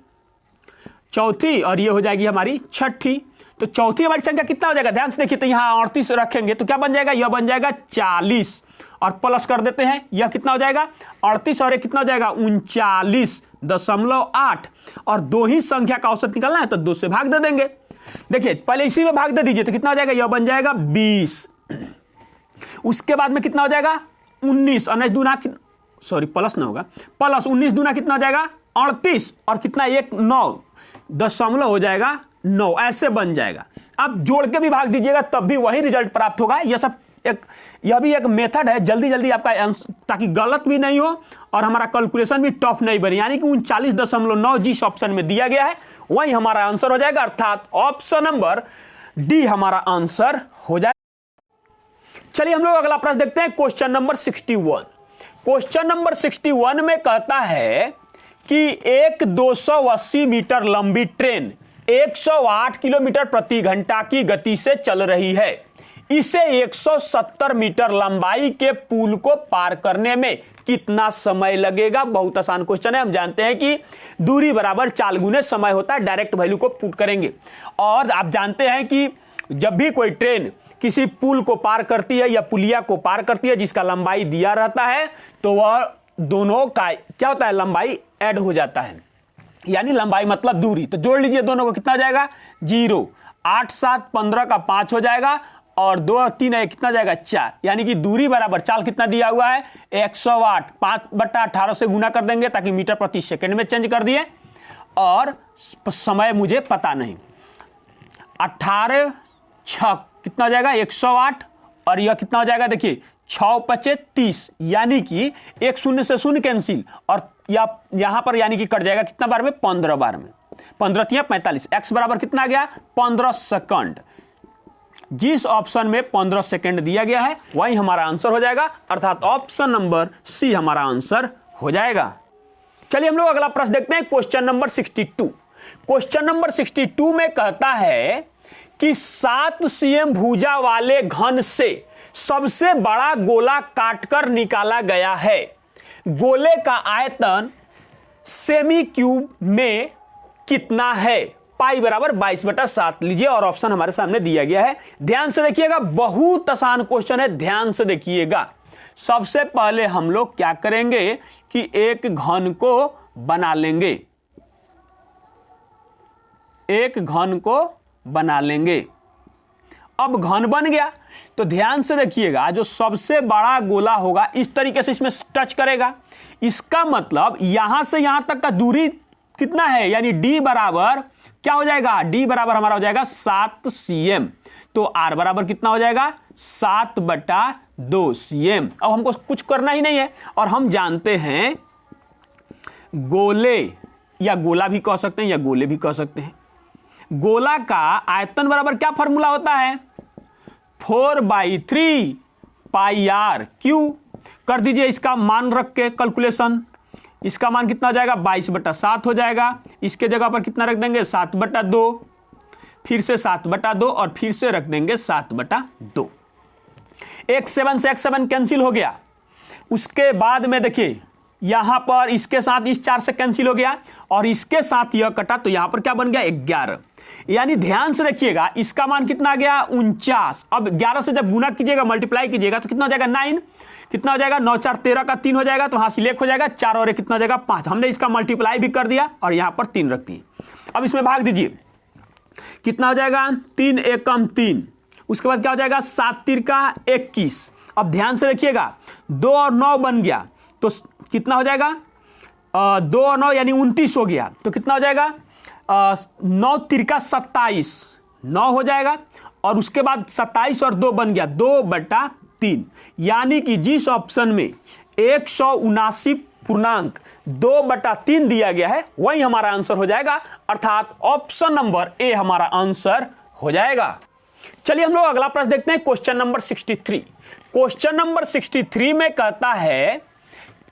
चौथी और ये हो जाएगी हमारी छठी। तो चौथी हमारी संख्या कितना हो जाएगा, ध्यान से देखिए, तो यहां 38 रखेंगे तो क्या बन जाएगा, यह बन जाएगा 40 और प्लस कर देते हैं, यह कितना हो जाएगा 38 और ये कितना हो जाएगा 39.8 और 2 ही संख्या का औसत निकालना है तो 2 से भाग दे देंगे। देखिए पहले इसी में भाग दे दीजिए तो कितना हो जाएगा, यह बन जाएगा 20। उसके बाद में कितना हो जाएगा 19 और दूना सॉरी प्लस ना होगा, प्लस 19 दूना कितना हो जाएगा 38 और कितना 1 9 दशमलव हो जाएगा 9, ऐसे बन जाएगा। अब जोड़ के भी भाग दीजिएगा तब भी वही रिजल्ट प्राप्त होगा। यह सब यह भी एक मेथड है, जल्दी जल्दी आपका ताकि गलत भी नहीं हो और हमारा कैलकुलेशन भी टफ नहीं बने, यानी कि 39.9 जिस ऑप्शन में दिया गया है वही हमारा आंसर हो जाएगा, अर्थात ऑप्शन नंबर डी हमारा आंसर हो जाएगा। चलिए हम लोग अगला प्रश्न देखते हैं, क्वेश्चन नंबर 61। क्वेश्चन नंबर 61 में कहता है कि एक 280 मीटर लंबी ट्रेन 108 किलोमीटर प्रति घंटा की गति से चल रही है। इसे 170 मीटर लंबाई के पुल को पार करने में कितना समय लगेगा। बहुत आसान क्वेश्चन है, हम जानते हैं कि दूरी बराबर चाल गुने समय होता है, डायरेक्ट वैल्यू को पुट करेंगे। और आप जानते हैं कि जब भी कोई ट्रेन किसी पुल को पार करती है या पुलिया को पार करती है जिसका लंबाई दिया रहता है तो वह दोनों का क्या होता है, लंबाई ऐड हो जाता है, यानी लंबाई मतलब दूरी। तो जोड़ लीजिए दोनों को, कितना जाएगा 0, 8 7 15 का 5 हो जाएगा और 2 और 3 है कितना जाएगा 4, यानी कि दूरी बराबर चाल कितना दिया हुआ है 108, 5/18 से गुना कर देंगे ताकि मीटर प्रति सेकंड में चेंज कर दिए और समय मुझे पता नहीं। 18 6 कितना हो जाएगा 108 और यह कितना हो जाएगा, देखिए 6 5 30, यानी कि 1 0 से 0 कैंसिल और यहां पर यानी कि कट जाएगा कितना बार में 15 बार में, 15 3 45, एक्स बराबर कितना आ गया 15 सेकंड। जिस ऑप्शन में 15 सेकंड दिया गया है वही हमारा आंसर हो जाएगा, अर्थात ऑप्शन नंबर सी हमारा आंसर हो जाएगा। चलिए हम लोग अगला प्रश्न देखते हैं, क्वेश्चन नंबर 62। क्वेश्चन नंबर 62 में कहता है कि 7 cm भुजा वाले घन से सबसे बड़ा गोला काटकर निकाला गया है। गोले का आयतन सेमी क्यूब में कितना है। पाई बराबर 22/7 लीजिए और ऑप्शन हमारे सामने दिया गया है। ध्यान से देखिएगा, बहुत आसान क्वेश्चन है, ध्यान से देखिएगा। सबसे पहले हम लोग क्या करेंगे कि एक घन को बना लेंगे, एक घन को बना लेंगे। अब घन बन गया तो ध्यान से देखिएगा, जो सबसे बड़ा गोला होगा इस तरीके से इसमें टच करेगा। इसका मतलब यहां से यहां तक का दूरी कितना है, यानी d बराबर क्या हो जाएगा, d बराबर हमारा हो जाएगा 7 cm। तो r बराबर कितना हो जाएगा 7/2 cm। अब हमको कुछ करना ही नहीं है और हम जानते हैं गोले या गोला भी कह सकते हैं या गोले भी कह सकते हैं। गोला का आयतन बराबर क्या फॉर्मूला होता है 4/3 पाई r क्यू। कर दीजिए इसका मान रख के कैलकुलेशन, इसका मान कितना हो जाएगा 22/7 हो जाएगा। इसके जगह पर कितना रख देंगे 7/2, फिर से 7/2 और फिर से रख देंगे 7/2। x7 से x7 कैंसिल हो गया। उसके बाद में देखिए यहां पर इसके साथ इस 4 से कैंसिल हो गया और इसके साथ यह कटा तो यहां पर क्या बन गया 11। यानी ध्यान से रखिएगा इसका मान कितना आ गया 49। अब 11 से जब गुना कीजिएगा मल्टीप्लाई कीजिएगा तो कितना हो जाएगा 9। कितना हो जाएगा 9 4 13 का 3 हो जाएगा तो हां सिलेक्ट हो जाएगा 4 और 1 कितना हो जाएगा 5। हमने इसका मल्टीप्लाई भी कर दिया और यहां पर 3 रख दिए। अब इसमें भाग दीजिए कितना हो जाएगा 3 एकम 3। उसके बाद क्या हो जाएगा 7 3 का 21। अब ध्यान से रखिएगा 2 और 9 बन गया तो कितना हो जाएगा 2 और 9 यानी 29 हो गया। तो कितना हो जाएगा 9 3 का 27 9 हो जाएगा और उसके बाद 27 और 2 बन गया 2/3। यानी कि जिस ऑप्शन में 179.2/3 दिया गया है वही हमारा आंसर हो जाएगा, अर्थात ऑप्शन नंबर ए हमारा आंसर हो जाएगा। चलिए हम लोग अगला प्रश्न देखते हैं, क्वेश्चन नंबर 63। क्वेश्चन नंबर 63 में कहता है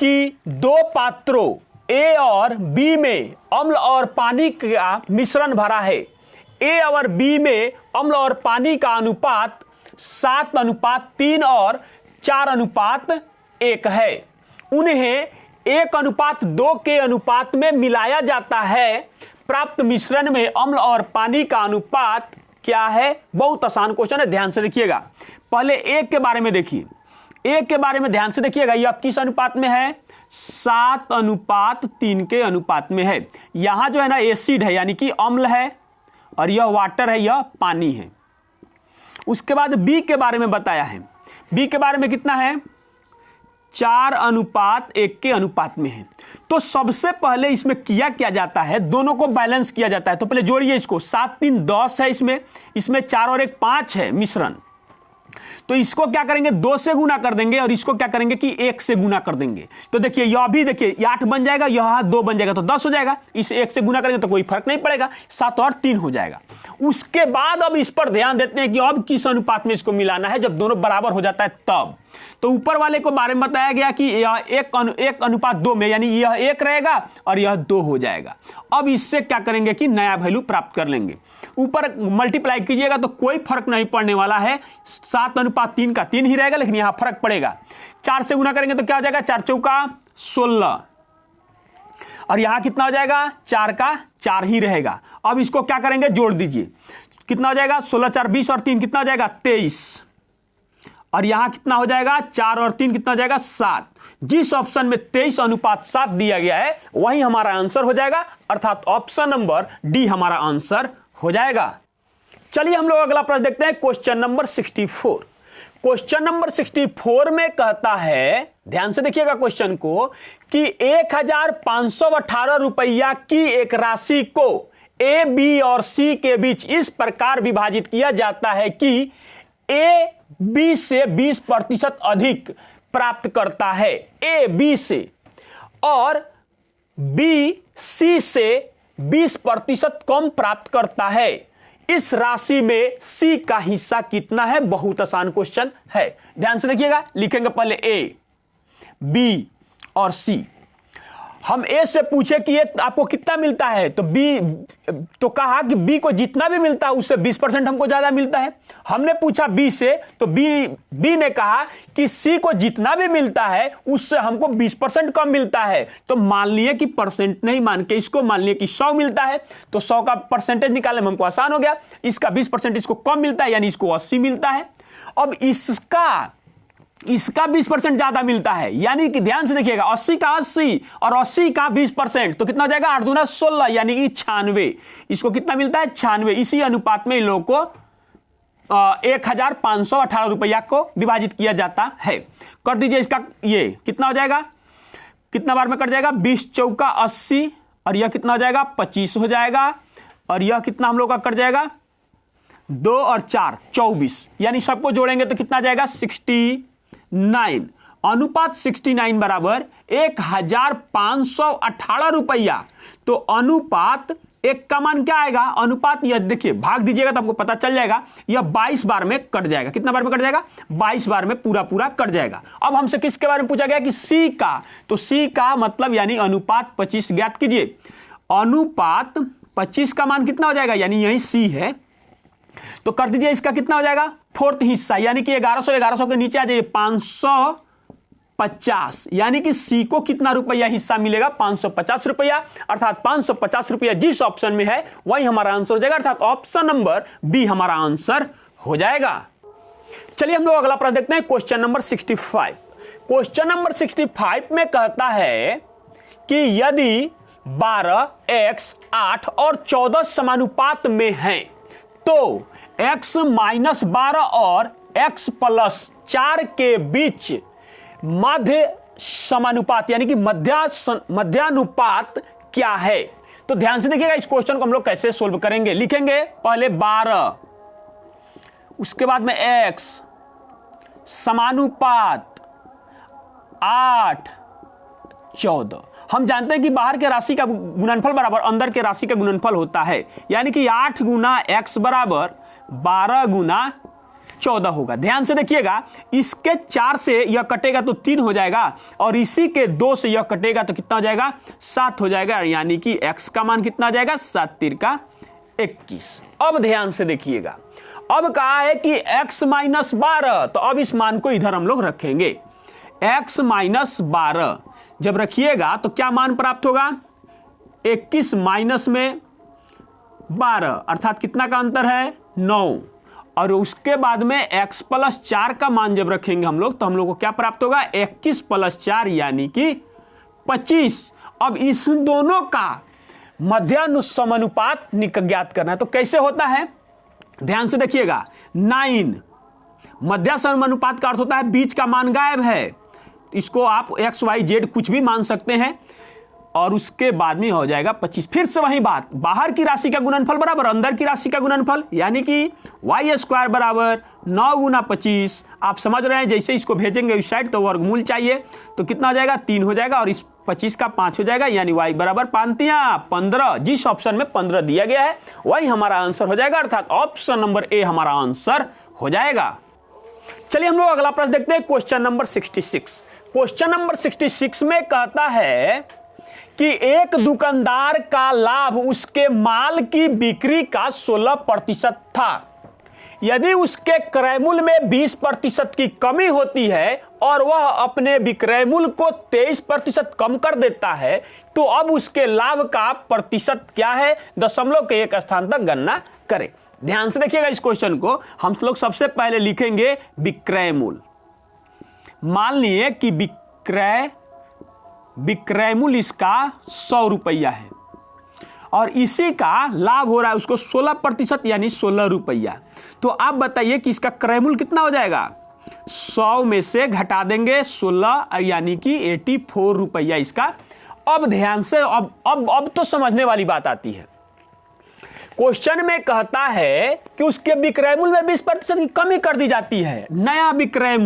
कि दो पात्रों ए और बी में अम्ल और पानी का मिश्रण भरा है। ए और बी में अम्ल और पानी का अनुपात 7:3 और 4:1 है। उन्हें 1:2 के अनुपात में मिलाया जाता है। प्राप्त मिश्रण में अम्ल और पानी का अनुपात क्या है? बहुत आसान क्वेश्चन है, ध्यान से देखिएगा। पहले ए के बारे में देखिए, ए के बारे में ध्यान से देखिएगा। यह किस अनुपात में है? 7:3 के अनुपात में है। यहां जो है ना एसिड है यानी कि अम्ल है और यह वाटर है, यह पानी है। उसके बाद बी के बारे में बताया है। बी के बारे में कितना है? 4:1 के अनुपात में है। तो सबसे पहले इसमें क्या जाता है, दोनों को बैलेंस किया जाता है। तो पहले जोड़िए इसको, 7 3 10 है इसमें 4 और 1 5 है मिश्रण। तो इसको क्या करेंगे 2 से गुना कर देंगे और इसको क्या करेंगे कि 1 से गुना कर देंगे। तो देखिए यह भी देखिए 8 बन जाएगा, यह 2 बन जाएगा तो 10 हो जाएगा। इस 1 से गुना करेंगे तो कोई फर्क नहीं पड़ेगा, 7 और 3 हो जाएगा। उसके बाद अब इस पर ध्यान देते हैं कि अब किस अनुपात में इसको मिलाना है। जब दोनों बराबर हो जाता है तब। तो ऊपर वाले को बारे में बताया गया कि यह 1:2 में, यानी यह 1 रहेगा और यह 2 हो जाएगा। अब इससे क्या करेंगे कि नया वैल्यू प्राप्त कर लेंगे। ऊपर मल्टीप्लाई कीजिएगा तो कोई फर्क नहीं पड़ने वाला है, 7:3 का 3 ही रहेगा, लेकिन यहां फर्क पड़ेगा। 4 से गुना करेंगे तो क्या हो जाएगा? 4 चौका 16 और यहां कितना हो जाएगा? 4 का 4 ही रहेगा। अब इसको क्या करेंगे? जोड़ दीजिए, कितना हो जाएगा? 16 4 20 और 3 कितना हो जाएगा? 23 और यहां कितना हो जाएगा? 4 और 3 कितना हो जाएगा? 7। जिस ऑप्शन में 23:7 दिया गया है वही हमारा आंसर हो जाएगा, अर्थात ऑप्शन नंबर डी हमारा आंसर हो जाएगा। चलिए हम लोग अगला प्रश्न देखते हैं, क्वेश्चन नंबर 64। क्वेश्चन नंबर 64 में कहता है, ध्यान से देखिएगा क्वेश्चन को, कि 1518 रुपया की एक राशि को ए बी और सी के बीच इस प्रकार विभाजित किया जाता है कि ए बी से 20% अधिक प्राप्त करता है, ए बी से, और बी सी से 20% कम प्राप्त करता है। इस राशि में सी का हिस्सा कितना है? बहुत आसान क्वेश्चन है, ध्यान से देखिएगा। लिखेंगे पहले ए, बी और सी। हम ए से पूछे कि ये आपको कितना मिलता है, तो बी तो कहा कि बी को जितना भी मिलता है उससे 20% हमको ज्यादा मिलता है। हमने पूछा बी से तो बी ने कहा कि सी को जितना भी मिलता है उससे हमको 20% कम मिलता है। तो मान लिए कि परसेंट नहीं मान के इसको मान लिए कि 100 मिलता है, तो 100 का परसेंटेज निकालने में हमको आसान हो गया। इसका 20% इसको कम मिलता है, यानी इसको 80 मिलता है। अब इसका 20% ज्यादा मिलता है, यानी कि ध्यान से देखिएगा 80 का 80 और 80 का 20%, तो कितना हो जाएगा? 8 दूना 16, यानी कि 96। इसको कितना मिलता है? 96। इसी अनुपात में इन लोगों को 1518 रुपया को विभाजित किया जाता है। कर दीजिए इसका, ये कितना हो जाएगा? कितना बार में कट जाएगा? 20 चौका 80 और यह कितना हो जाएगा? 25 हो जाएगा। और यह कितना हम लोग का कट जाएगा? 2 और 4 24, यानी सबको जोड़ेंगे तो कितना जाएगा? 69। अनुपात 69 बराबर 1518 रुपया। तो अनुपात 1 का मान क्या आएगा, अनुपात, यह देखिए भाग दीजिएगा तो आपको पता चल जाएगा, यह 22 बार में कट जाएगा। कितना बार में कट जाएगा, 22 बार में पूरा पूरा कट जाएगा। अब हमसे किसके बारे में पूछा गया कि C का, तो C का मतलब यानी अनुपात 25 ज्ञात कीजिए। अनुपात 25 का मान कितना हो जाएगा, यानी यही C है, तो कर दीजिए, इसका कितना हो जाएगा, 4th हिस्सा, यानी कि 1100 के नीचे आ जाइए 550, यानी कि C को कितना रुपया हिस्सा मिलेगा, 550 रुपया, अर्थात 550 रुपया जिस ऑप्शन में है वही हमारा आंसर हो जाएगा, अर्थात ऑप्शन नंबर बी हमारा आंसर हो जाएगा। चलिए हम लोग अगला प्रश्न देखते हैं, क्वेश्चन नंबर 65। क्वेश्चन नंबर 65 में कहता है कि यदि 12, x, 8 और 14 समानुपात में हैं तो x माइनस 12 और x प्लस 4 के बीच मध्य समानुपात यानी कि मध्यानुपात क्या है। तो ध्यान से देखिएगा, इस क्वेश्चन को हम लोग कैसे सोल्व करेंगे। लिखेंगे पहले 12, उसके बाद में x समानुपात 8, 14। हम जानते हैं कि बाहर के राशि का गुणनफल बराबर अंदर के राशि का गुणनफल होता है, यानी कि 8 गुना x बराबर 12 गुना 14 होगा। ध्यान से देखिएगा, इसके 4 से यह कटेगा तो 3 हो जाएगा, और इसी के 2 से यह कटेगा तो कितना हो जाएगा, 7 हो जाएगा, यानी कि x का मान कितना आ जाएगा, 7 तिरका 21। अब ध्यान से देखिएगा, अब कहा है कि x माइनस 12, तो अब इस मान को इधर हम लोग रखेंगे। x माइनस 12 जब रखिएगा तो क्या मान प्राप्त होगा, 21 माइनस में 12, अर्थात कितना का अंतर है, 9, और उसके बाद में x प्लस 4 का मान जब रखेंगे हम लोग तो हम लोग को क्या प्राप्त होगा, 21 प्लस 4 यानी कि 25। अब इस दोनों का मध्यानुपात ज्ञात करना है, तो कैसे होता है, ध्यान से देखिएगा। 9 मध्यानुपात का अर्थ होता है बीच का मान गायब है, इसको आप x y z कुछ भी मान सकते हैं, और उसके बाद में हो जाएगा 25। फिर से वही बात, बाहर की राशि का गुणनफल बराबर अंदर की राशि का गुणनफल, यानी कि y स्क्वायर बराबर 9 गुना 25। आप समझ रहे हैं, जैसे इसको भेजेंगे उस साइड तो वर्गमूल चाहिए, तो कितना हो जाएगा, 3 हो जाएगा, और इस 25 का 5 हो जाएगा, यानी y बराबर 5 × 15। जिस ऑप्शन में 15 दिया गया है वही हमारा आंसर हो जाएगा, अर्थात ऑप्शन नंबर ए हमारा आंसर हो जाएगा। चलिए हम लोग अगला प्रश्न देखते हैं, क्वेश्चन नंबर 66। क्वेश्चन नंबर 66 में कहता है कि एक दुकानदार का लाभ उसके माल की बिक्री का 16% था। यदि उसके क्रय मूल्य में 20% की कमी होती है और वह अपने विक्रय मूल्य को 23% कम कर देता है, तो अब उसके लाभ का प्रतिशत क्या है, दशमलव के एक स्थान तक गणना करें। ध्यान से देखिएगा, इस क्वेश्चन को हम लोग सबसे पहले लिखेंगे विक्रय मूल्य। मान लिए कि विक्रय मूल्य इसका 100 रुपया है और इसी का लाभ हो रहा है उसको 16% यानी 16 रुपया। तो आप बताइए कि इसका क्रय मूल्य कितना हो जाएगा, 100 में से घटा देंगे 16 यानी कि 84 रुपया इसका। अब ध्यान से, अब तो समझने वाली बात आती है। क्वेश्चन में कहता है कि उसके विक्रय मूल्य में 20% की कमी कर दी जाती है। नया क्रय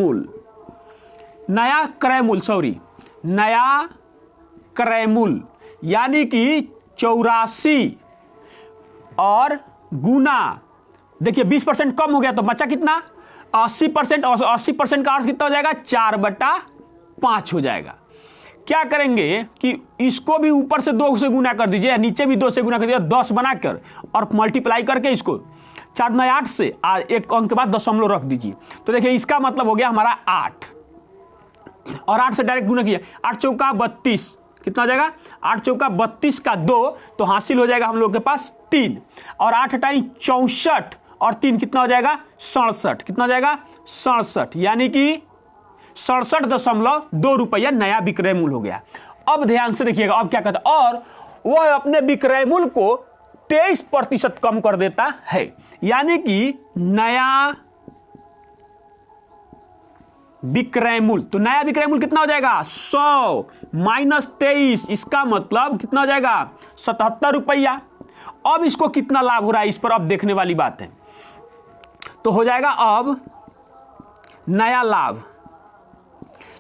मूल्य यानी कि 84 और गुना, देखिए 20% कम हो गया तो बचा कितना, 80%, और 80% का अर्थ कितना हो जाएगा, 4/5 हो जाएगा। क्या करेंगे कि इसको भी ऊपर से 2 से गुना कर दीजिए, नीचे भी 2 से गुना कर दीजिए, 10 बनाकर और मल्टीप्लाई करके इसको 4 9 8 से एक अंक के बाद दशमलव रख दीजिए। तो देखिए इसका मतलब हो गया हमारा 8, और 8 से डायरेक्ट गुना किया, 8 चौका 32, कितना हो जाएगा, 8 चौका 32 का 2, तो हासिल हो जाएगा हम लोग के पास 3, और 8 हटाई 64 और 3 कितना हो जाएगा, 67, कितना हो जाएगा, 67, यानी कि 67.2 रुपया नया विक्रय मूल्य हो गया। अब ध्यान से देखिएगा, अब क्या कहता है, और वह अपने विक्रय मूल्य को 23% कम कर देता है, यानी कि नया विक्रय मूल्य, तो नया विक्रय मूल्य कितना हो जाएगा, 100 माइनस 23, इसका मतलब कितना हो जाएगा, 77 रुपया। अब इसको कितना लाभ हो रहा है, इस पर अब देखने वाली बात है। तो हो जाएगा अब नया लाभ,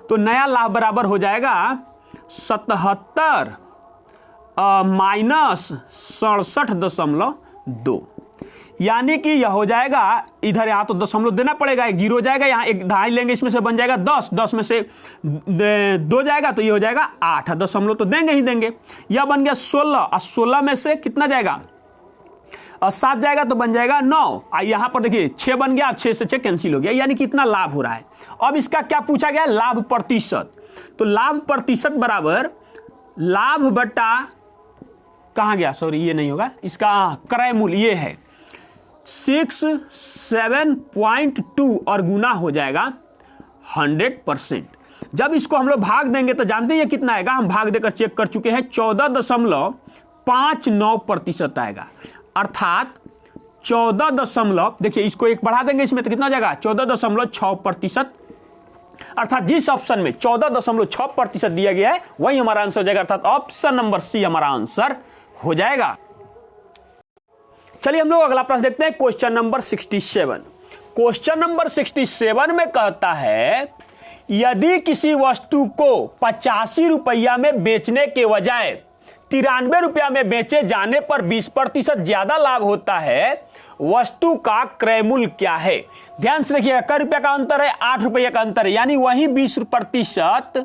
तो नया लाभ बराबर हो जाएगा 77 माइनस 67.2, यानी कि यह हो जाएगा, इधर यहाँ तो दशमलव देना पड़ेगा, एक जीरो हो जाएगा, यहाँ एक ढाई लेंगे, इसमें से बन जाएगा 10, 10 में से 2 जाएगा तो ये हो जाएगा 8, दशमलव तो देंगे ही देंगे। यह बन गया 16, और 16 में से कितना जाएगा, और 7 जाएगा तो बन जाएगा 9। यहाँ पर देखिए 6 बन गया, 6 से 6 कैंसिल हो गया, यानी कितना लाभ हो रहा है। अब इसका क्या पूछा गया, लाभ प्रतिशत। तो लाभ प्रतिशत बराबर लाभ बटा, कहाँ गया, सॉरी ये नहीं होगा, इसका क्रय मूल्य ये है 67.2 और गुना हो जाएगा 100%। जब इसको हम लोग भाग देंगे तो जानते हैं ये कितना आएगा, हम भाग देकर चेक कर चुके हैं, 14.59% आएगा, अर्थात 14 देखिए इसको एक बढ़ा देंगे इसमें तो कितना हो जाएगा 14.6%, अर्थात जिस ऑप्शन में 14.6% दिया गया है वही हमारा आंसर हो जाएगा, अर्थात ऑप्शन नंबर सी हमारा आंसर हो जाएगा। चलिए हम लोग अगला प्रश्न देखते हैं, क्वेश्चन नंबर 67। क्वेश्चन नंबर 67 में कहता है, यदि किसी वस्तु को 85 रुपया में बेचने के बजाय 93 रुपया में बेचे जाने पर 20% ज्यादा लाभ होता है, वस्तु का क्रय मूल्य क्या है। ध्यान से देखिएगा, कै रुपया का अंतर है, 8 रुपया का अंतर है, यानी वही 20%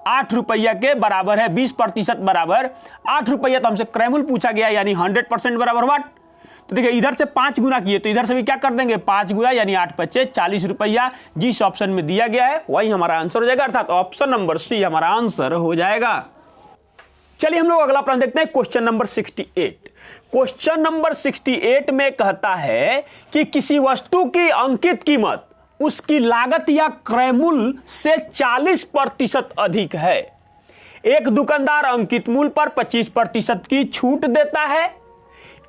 8 रुपया के बराबर है, 20% बराबर 8 रुपया। तो हमसे क्रय मूल्य पूछा गया, यानी 100% बराबर व्हाट। तो देखिए इधर से 5 गुना किए तो इधर से भी क्या कर देंगे 5 गुना, यानी 8 पच्चे 40 रुपया, जिस ऑप्शन में दिया गया है वही हमारा आंसर हो जाएगा, अर्थात ऑप्शन नंबर सी हमारा आंसर हो जाएगा। चलिए हम लोग अगला प्रश्न देखते हैं, क्वेश्चन नंबर 68। क्वेश्चन नंबर 68 में कहता है कि किसी वस्तु की अंकित कीमत उसकी लागत या क्रय मूल्य से 40% अधिक है। एक दुकानदार अंकित मूल्य पर 25% की छूट देता है,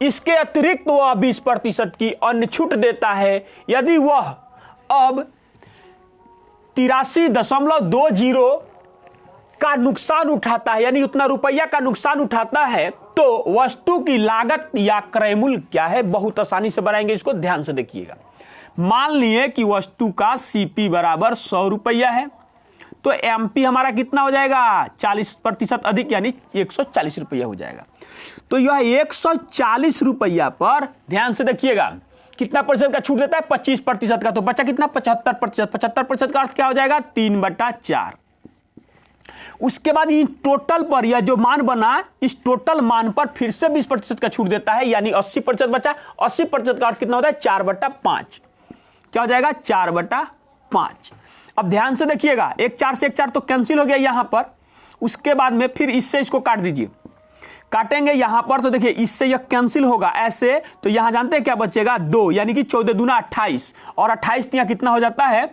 इसके अतिरिक्त वह 20% की अन्य छूट देता है। यदि वह अब 83.20 का नुकसान उठाता है, यानी उतना रुपया का नुकसान उठाता है, तो वस्तु की लागत या क्रय मूल्य क्या है। बहुत आसानी से बनाएंगे इसको, ध्यान से देखिएगा। मान लिए कि वस्तु का सीपी बराबर 100 रुपया है, तो एमपी हमारा कितना हो जाएगा 40% अधिक, यानी 140 रुपया हो जाएगा। तो यह 140 रुपया पर ध्यान से देखिएगा कितना प्रतिशत का छूट देता है 25% का, तो बचा कितना 75%। 75% का अर्थ क्या हो जाएगा 3/4। उसके बाद इन टोटल पर यह जो मान बना, इस टोटल मान पर फिर से 20% का छूट देता है, यानी 80% बचा। 80% का अर्थ कितना होता है 4/5। क्या हो जाएगा 4/5। अब ध्यान से देखिएगा, एक 4 से एक 4 तो कैंसिल हो गया यहां पर। उसके बाद में फिर इससे इसको काट दीजिए, काटेंगे यहां पर तो देखिए इससे यह कैंसिल होगा ऐसे, तो यहां जानते हैं क्या बचेगा 2, यानी कि 14 दूना 28, और 28 यहां कितना हो जाता है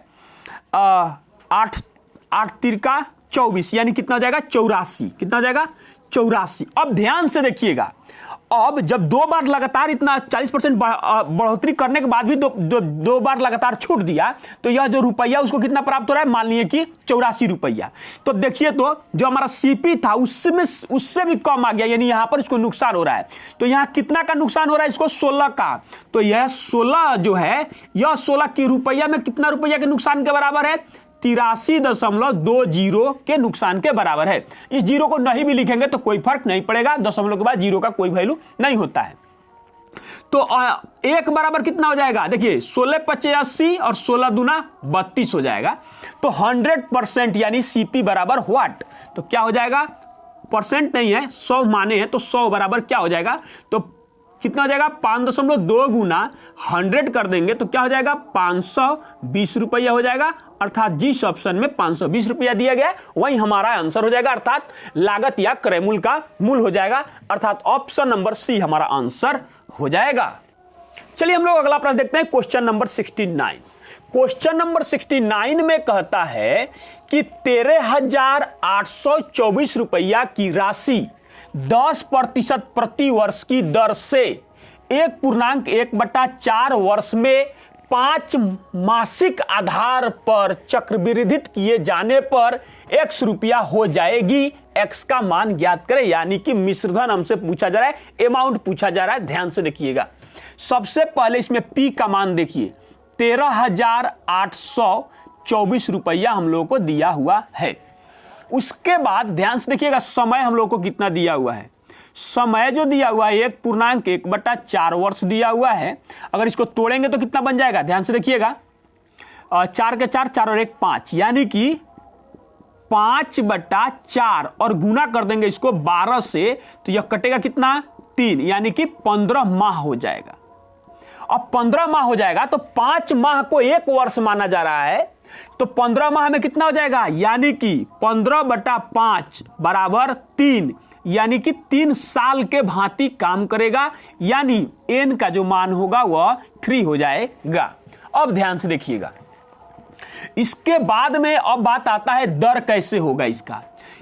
8 तिरका 24, यानी कितना हो जाएगा 84। कितना हो जाएगा 84। अब ध्यान से देखिएगा, अब जब 2 बार लगातार इतना 40% बढ़ोतरी करने के बाद भी दो बार लगातार छूट दिया, तो यह जो रुपया उसको कितना प्राप्त हो रहा है, मान लिए कि 84 रुपया। तो देखिए तो जो हमारा सीपी था उससे भी कम आ गया, यानी यहां पर इसको नुकसान हो रहा है। तो यहां कितना का नुकसान हो रहा है इसको 16 का। तो यह 16 जो है, यह 16 की रुपया में कितना रुपया के नुकसान के बराबर है 83.20 के नुकसान के बराबर है। इस जीरो को नहीं भी लिखेंगे तो कोई फर्क नहीं पड़ेगा, दशमलव के बाद जीरो का कोई वैल्यू नहीं होता है। तो एक बराबर कितना हो जाएगा, देखिए 16 पचे 80 और 16 दूना 32 हो जाएगा। तो 100% यानी सीपी बराबर व्हाट, तो क्या हो जाएगा, परसेंट नहीं है 100 माने हैं, तो 100 बराबर क्या हो जाएगा, तो कितना हो जाएगा 5.2 गुना 100 कर देंगे तो क्या हो जाएगा 520 रुपया हो जाएगा। अर्थात जिस ऑप्शन में 520 रुपया दिया गया वही हमारा आंसर हो जाएगा, अर्थात लागत या क्रय मूल्य का मूल्य हो जाएगा, अर्थात ऑप्शन नंबर सी हमारा आंसर हो जाएगा। चलिए हम लोग अगला प्रश्न देखते हैं, क्वेश्चन नंबर 69। क्वेश्चन नंबर 69 में कहता है कि 13,824 रुपया की राशि 10% प्रति वर्ष की दर से 1.1/4 वर्ष में 5 मासिक आधार पर चक्रवृद्धित किए जाने पर x रुपया हो जाएगी। x का मान ज्ञात करें, यानी कि मिश्रधन हमसे पूछा जा रहा है, अमाउंट पूछा जा रहा है। ध्यान से देखिएगा, सबसे पहले इसमें p का मान देखिए 13,824 रुपया हम लोगों को दिया हुआ है। उसके बाद ध्यान से देखिएगा समय हम लोग को कितना दिया हुआ है, समय जो दिया हुआ है 1.1/4 वर्ष दिया हुआ है। अगर इसको तोड़ेंगे तो कितना बन जाएगा, ध्यान से देखिएगा, 4 के 4, 4 और 1 5, यानी कि 5/4 और गुना कर देंगे इसको 12 से, तो यह कटेगा कितना, 3, यानी कि 15 माह हो जाएगा। अब 15 माह हो जाएगा तो 5 माह को 1 वर्ष माना जा रहा है, तो 15 माह में कितना हो जाएगा, यानी कि 15/5 बराबर 3, यानी कि 3 साल के भांति काम करेगा, यानी n का जो मान होगा वह 3 हो जाएगा। अब ध्यान से देखिएगा, इसके बाद में अब बात आता है दर कैसे होगा इसका,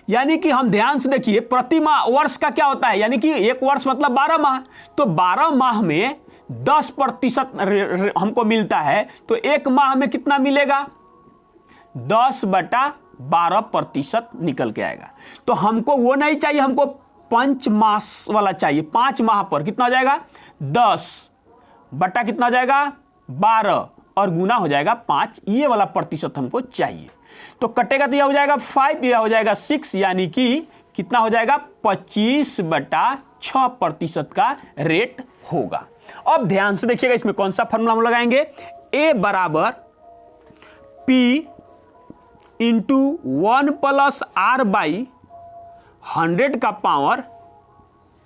यानी कि हम ध्यान से देखिए, प्रति माह वर्ष का क्या होता है, यानी कि 1 वर्ष मतलब 12 माह, तो 12 माह में 10% हमको मिलता है, तो 1 माह में कितना मिलेगा, 10/12% निकल के आएगा। तो हमको वो नहीं चाहिए, हमको 5 मास वाला चाहिए। 5 माह पर कितना हो जाएगा, 10 बटा कितना हो जाएगा, 12 और गुना हो जाएगा 5, ये वाला प्रतिशत हमको चाहिए। तो कटेगा तो यह हो जाएगा 5, यह हो जाएगा 6, यानी कि कितना हो जाएगा, 25/6% का रेट होगा। अब ध्यान से देखिएगा, इसमें कौन सा फॉर्मूला हम लगाएंगे, A बराबर P इंटू 1 + R/100 का पावर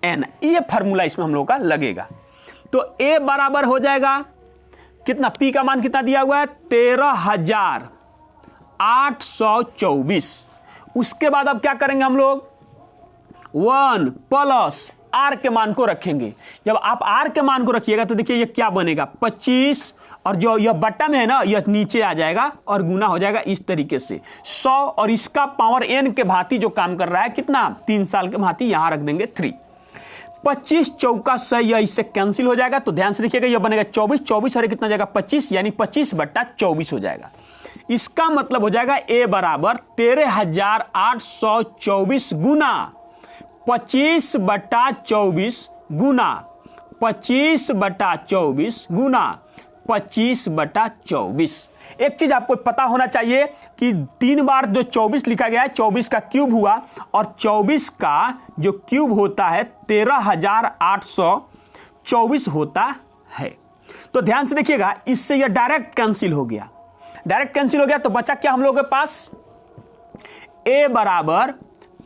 n, ये फार्मूला इसमें हम लोग का लगेगा। तो A बराबर हो जाएगा कितना, P का मान कितना दिया हुआ है, 13,824। उसके बाद अब क्या करेंगे हम लोग, 1 + R के मान को रखेंगे। जब आप R के मान को रखिएगा तो देखिए ये क्या बनेगा, 25, और जो यह बट्टा में है ना यह नीचे आ जाएगा और गुना हो जाएगा इस तरीके से 100, और इसका पावर n के भांति जो काम कर रहा है कितना, 3 साल के भांति, यहां रख देंगे 3। 25 चौका 100, यह इससे कैंसिल हो जाएगा। तो ध्यान से देखिएगा, यह बनेगा 24, 24 और कितना जाएगा 25, यानी 25/24 हो जाएगा। इसका मतलब हो जाएगा A बराबर 13,824 गुना 25/24 गुना 25/24 गुना 25/24। एक चीज आपको पता होना चाहिए कि 3 बार जो 24 लिखा गया है, 24 का क्यूब हुआ, और 24 का जो क्यूब होता है 13,824 होता है। तो ध्यान से देखिएगा, इससे यह डायरेक्ट कैंसिल हो गया, डायरेक्ट कैंसिल हो गया। तो बचा क्या हम लोगों के पास, A बराबर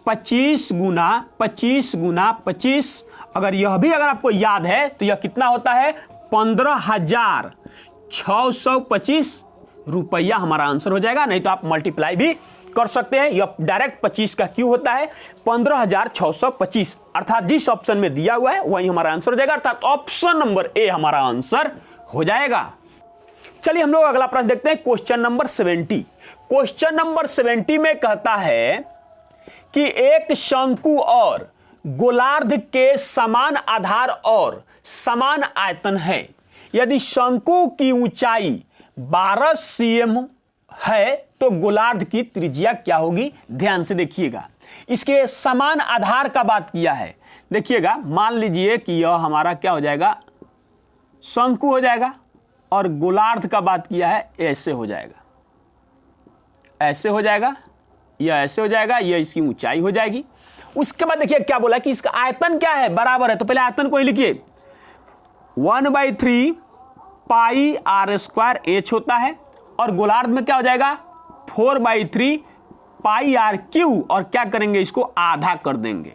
25 गुना 25 गुना 25, अगर यह भी अगर आपको याद है तो यह कितना होता है, 15,625 रुपया हमारा आंसर हो जाएगा। नहीं तो आप मल्टीप्लाई भी कर सकते हैं, यह डायरेक्ट 25 का क्यों होता है, 15,625, अर्थात जिस ऑप्शन में दिया हुआ है वही हमारा आंसर हो जाएगा, अर्थात ऑप्शन नंबर A हमारा आंसर हो जाएगा। चलिए हम लोग अगला प्रश्न देखते हैं, क्वेश्चन नंबर 70। क्वेश्चन नंबर 70 में कहता है कि एक शंकु और गोलार्ध के समान आधार और समान आयतन है। यदि शंकु की ऊंचाई 12 cm है तो गोलार्ध की त्रिज्या क्या होगी। ध्यान से देखिएगा, इसके समान आधार का बात किया है। देखिएगा, मान लीजिए कि यह हमारा क्या हो जाएगा, शंकु हो जाएगा, और गोलार्ध का बात किया है, ऐसे हो जाएगा, ऐसे हो जाएगा, यह ऐसे हो जाएगा, यह इसकी ऊंचाई हो जाएगी। उसके बाद देखिए क्या बोला कि इसका आयतन क्या है, बराबर है। तो पहले आयतन को ही लिखिए, 1/3 πr² h होता है, और गोलार्ध में क्या हो जाएगा, 4/3 πr3, और क्या करेंगे, इसको आधा कर देंगे,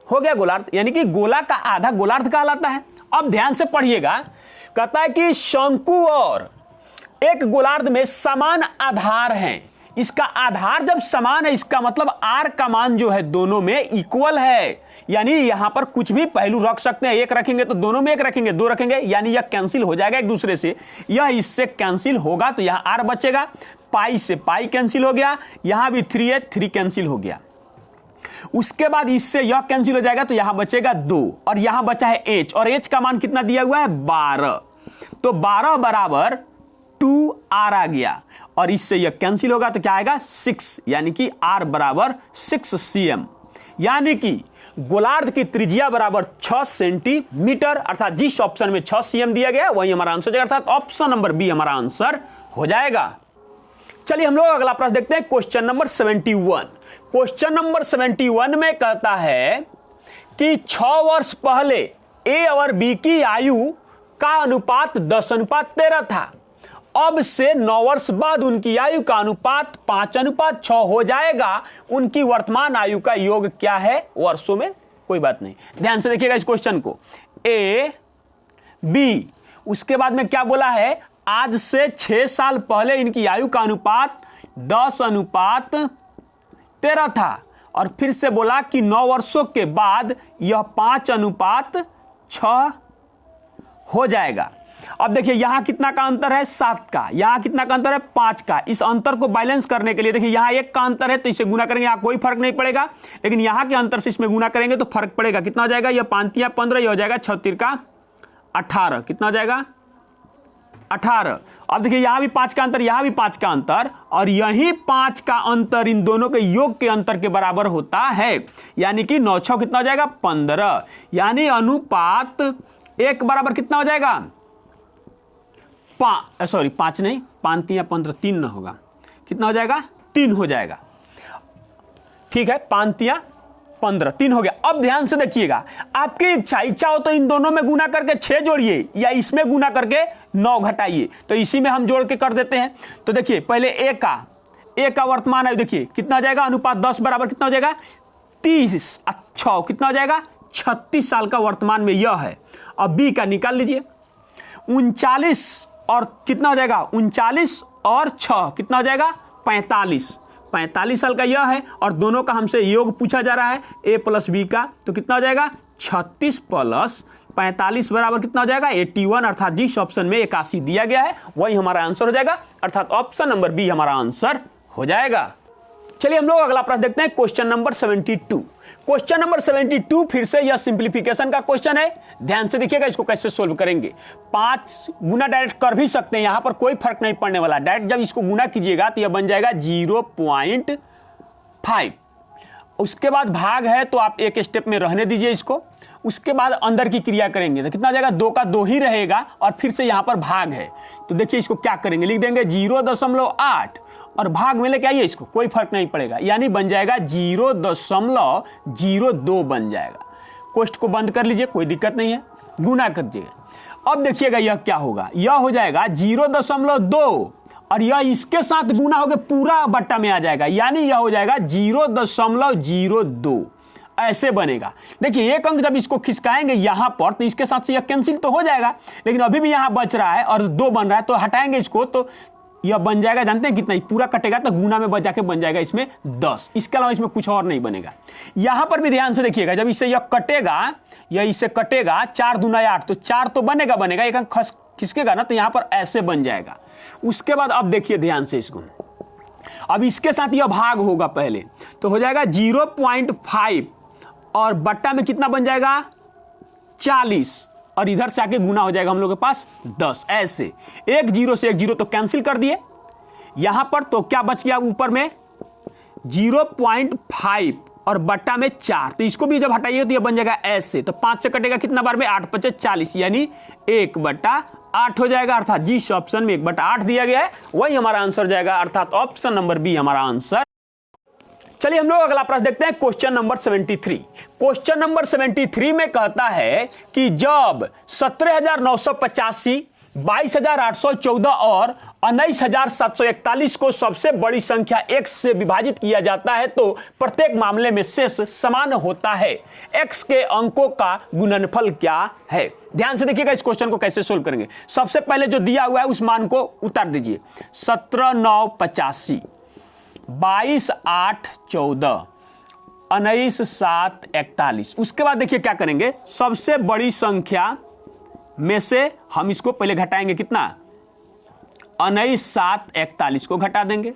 हो गया गोलार्ध, यानी कि गोला का आधा गोलार्ध कहलाता है। अब ध्यान से पढ़िएगा, कहता है कि शंकु और एक गोलार्ध में समान आधार हैं। इसका आधार जब समान है, इसका मतलब r का मान जो है दोनों में इक्वल है, यानी यहां पर कुछ भी पहलू रख सकते हैं, एक रखेंगे तो दोनों में एक रखेंगे, दो रखेंगे, यानी यह कैंसिल हो जाएगा एक दूसरे से, यह इससे कैंसिल होगा तो यहां r बचेगा, पाई से पाई कैंसिल हो गया, यहां भी 3 है, 3 कैंसिल हो गया। उसके बाद इससे यह कैंसिल हो जाएगा तो यहां बचेगा 2, और यहां बचा है h, और h का मान कितना दिया हुआ है, 12, तो 12 बराबर 2r आ गया, और इससे यह कैंसिल होगा तो क्या आएगा, 6, यानी कि r बराबर 6 cm, यानी कि गोलार्ध की त्रिज्या बराबर 6 सेंटीमीटर, अर्थात जिस ऑप्शन में 6 cm दिया गया वही हमारा आंसर हो जाएगा, अर्थात ऑप्शन नंबर बी हमारा आंसर हो जाएगा। चलिए हम लोग अगला प्रश्न देखते हैं, क्वेश्चन नंबर 71। क्वेश्चन नंबर 71 में कहता है कि 6 वर्ष पहले ए और बी की आयु का अनुपात 10:13 था। अब से 9 वर्ष बाद उनकी आयु का अनुपात 5:6 हो जाएगा। उनकी वर्तमान आयु का योग क्या है वर्षों में? कोई बात नहीं, ध्यान से देखिएगा इस क्वेश्चन को। ए बी, उसके बाद में क्या बोला है, आज से 6 साल पहले इनकी आयु का अनुपात 10:13 था, और फिर से बोला कि 9 वर्षों के बाद यह 5:6 हो जाएगा। अब देखिए यहां कितना का अंतर है, 7 का, यहां कितना का अंतर है, 5 का। इस अंतर को बैलेंस करने के लिए देखिए यहां 1 का अंतर है तो इसे गुना करेंगे, यहां कोई फर्क नहीं पड़ेगा, लेकिन यहां के अंतर से इसमें गुना करेंगे तो फर्क पड़ेगा। कितना हो जाएगा, यह 5 × 15, यह हो जाएगा 6 का 18। कितना हो जाएगा, 18। अब देखिए यहां भी 5 का अंतर, यहां भी 5 का अंतर, और यही 5 का अंतर इन दोनों के योग के अंतर के बराबर होता है। यानी कि 9 × 6 कितना हो जाएगा, 15। यानी अनुपात 1 बराबर कितना हो जाएगा, 5 नहीं, 5 × 15, 3 न होगा, कितना हो जाएगा, 3 हो जाएगा। ठीक है, 5 × 15, 3 हो गया। अब ध्यान से देखिएगा, आपकी इच्छा हो तो इन दोनों में गुना करके 6 जोड़िए, या इसमें गुना करके 9 घटाइए। तो इसी में हम जोड़ के कर देते हैं। तो देखिए पहले ए का वर्तमान आयु देखिए कितना हो जाएगा, अनुपात 10 बराबर कितना हो जाएगा, 30 और 6 कितना हो जाएगा, 36 साल का वर्तमान में यह है। अब बी का निकाल लीजिए, 39 और कितना हो जाएगा, 39 और 6 कितना हो जाएगा, 45 साल का यह है, और दोनों का हमसे योग पूछा जा रहा है ए प्लस बी का। तो कितना हो जाएगा, 36 + 45 बराबर कितना हो जाएगा, 81। अर्थात जिस ऑप्शन में 81 दिया गया है वही हमारा आंसर हो जाएगा, अर्थात ऑप्शन नंबर बी हमारा आंसर हो जाएगा। चलिए हम लोग अगला प्रश्न देखते हैं, क्वेश्चन नंबर 72। क्वेश्चन नंबर 72 फिर से यह सिंप्लीफिकेशन का क्वेश्चन है। ध्यान से देखिएगा इसको कैसे सोल्व करेंगे। 5 गुना डायरेक्ट कर भी सकते हैं, यहां पर कोई फर्क नहीं पड़ने वाला। डायरेक्ट जब इसको गुना कीजिएगा तो यह बन जाएगा 0.5। उसके बाद भाग है तो आप एक स्टेप में रहने दीजिए इसको। उसके बाद अंदर की क्रिया करेंगे तो कितना जाएगा, 2 का 2 ही रहेगा, और फिर से यहां पर भाग है। तो देखिए इसको क्या करेंगे, लिख देंगे 0.8 और भाग में लेके आइए इसको, कोई फर्क नहीं पड़ेगा, यानी बन जाएगा 0.02 बन जाएगा। कोष्ठ को बंद कर लीजिए, कोई दिक्कत नहीं है, गुना कर दीजिएगा। अब देखिएगा यह क्या होगा, यह हो जाएगा 0.2 और यह इसके साथ गुना होकर पूरा बट्टा में आ जाएगा, यानी यह हो जाएगा 0.02 ऐसे बनेगा। देखिए एक अंक जब इसको खिसकाएंगे यहां पर तो इसके साथ से यह कैंसिल तो हो जाएगा, लेकिन अभी भी यहां बच रहा है और 2 बन रहा है, तो हटाएंगे इसको तो यह बन जाएगा, जानते हैं कितना, पूरा कटेगा तो गुना में बच जाके बन जाएगा इसमें 10। इसके अलावा इसमें कुछ और नहीं बनेगा। यहां पर भी ध्यान से देखिएगा, जब इससे यह कटेगा, यह इससे कटेगा, 4 दूना 8, तो 4 तो बनेगा, एक अंक खिसकेगा ना तो यहां पर ऐसे बन जाएगा। उसके बाद अब देखिए ध्यान से इसको, अब इसके साथ यह भाग होगा पहले, तो हो जाएगा 0.5 और बट्टा में कितना बन जाएगा, 40, और इधर से आके गुना हो जाएगा हम लोग के पास 10। ऐसे 1 0 से 1 0 तो कैंसिल कर दिए यहां पर, तो क्या बच गया ऊपर में 0.5 और बट्टा में 4, तो इसको भी जब हटाइए तो यह बन जाएगा ऐसे। तो 5 से कटेगा कितना बार में, 8 × 5 = 40, यानी 1/8 हो जाएगा। अर्थात जिस ऑप्शन में 1/8 दिया गया है वही हमारा आंसर जाएगा, अर्थात ऑप्शन नंबर बी हमारा आंसर। चलिए हम लोग अगला प्रश्न देखते हैं, क्वेश्चन नंबर 73। क्वेश्चन नंबर 73 में कहता है कि जब 17,985, 22,814 और 19,741 को सबसे बड़ी संख्या x से विभाजित किया जाता है तो प्रत्येक मामले में शेष समान होता है। x के अंकों का गुणनफल क्या है? ध्यान से देखिएगा इस क्वेश्चन को कैसे सोल्व करेंगे। सबसे पहले जो दिया हुआ है उस मान को उतार दीजिए, 17,985, 22,814, 19,741। उसके बाद देखिए क्या करेंगे, सबसे बड़ी संख्या में से हम इसको पहले घटाएंगे, कितना, 19,741 को घटा देंगे।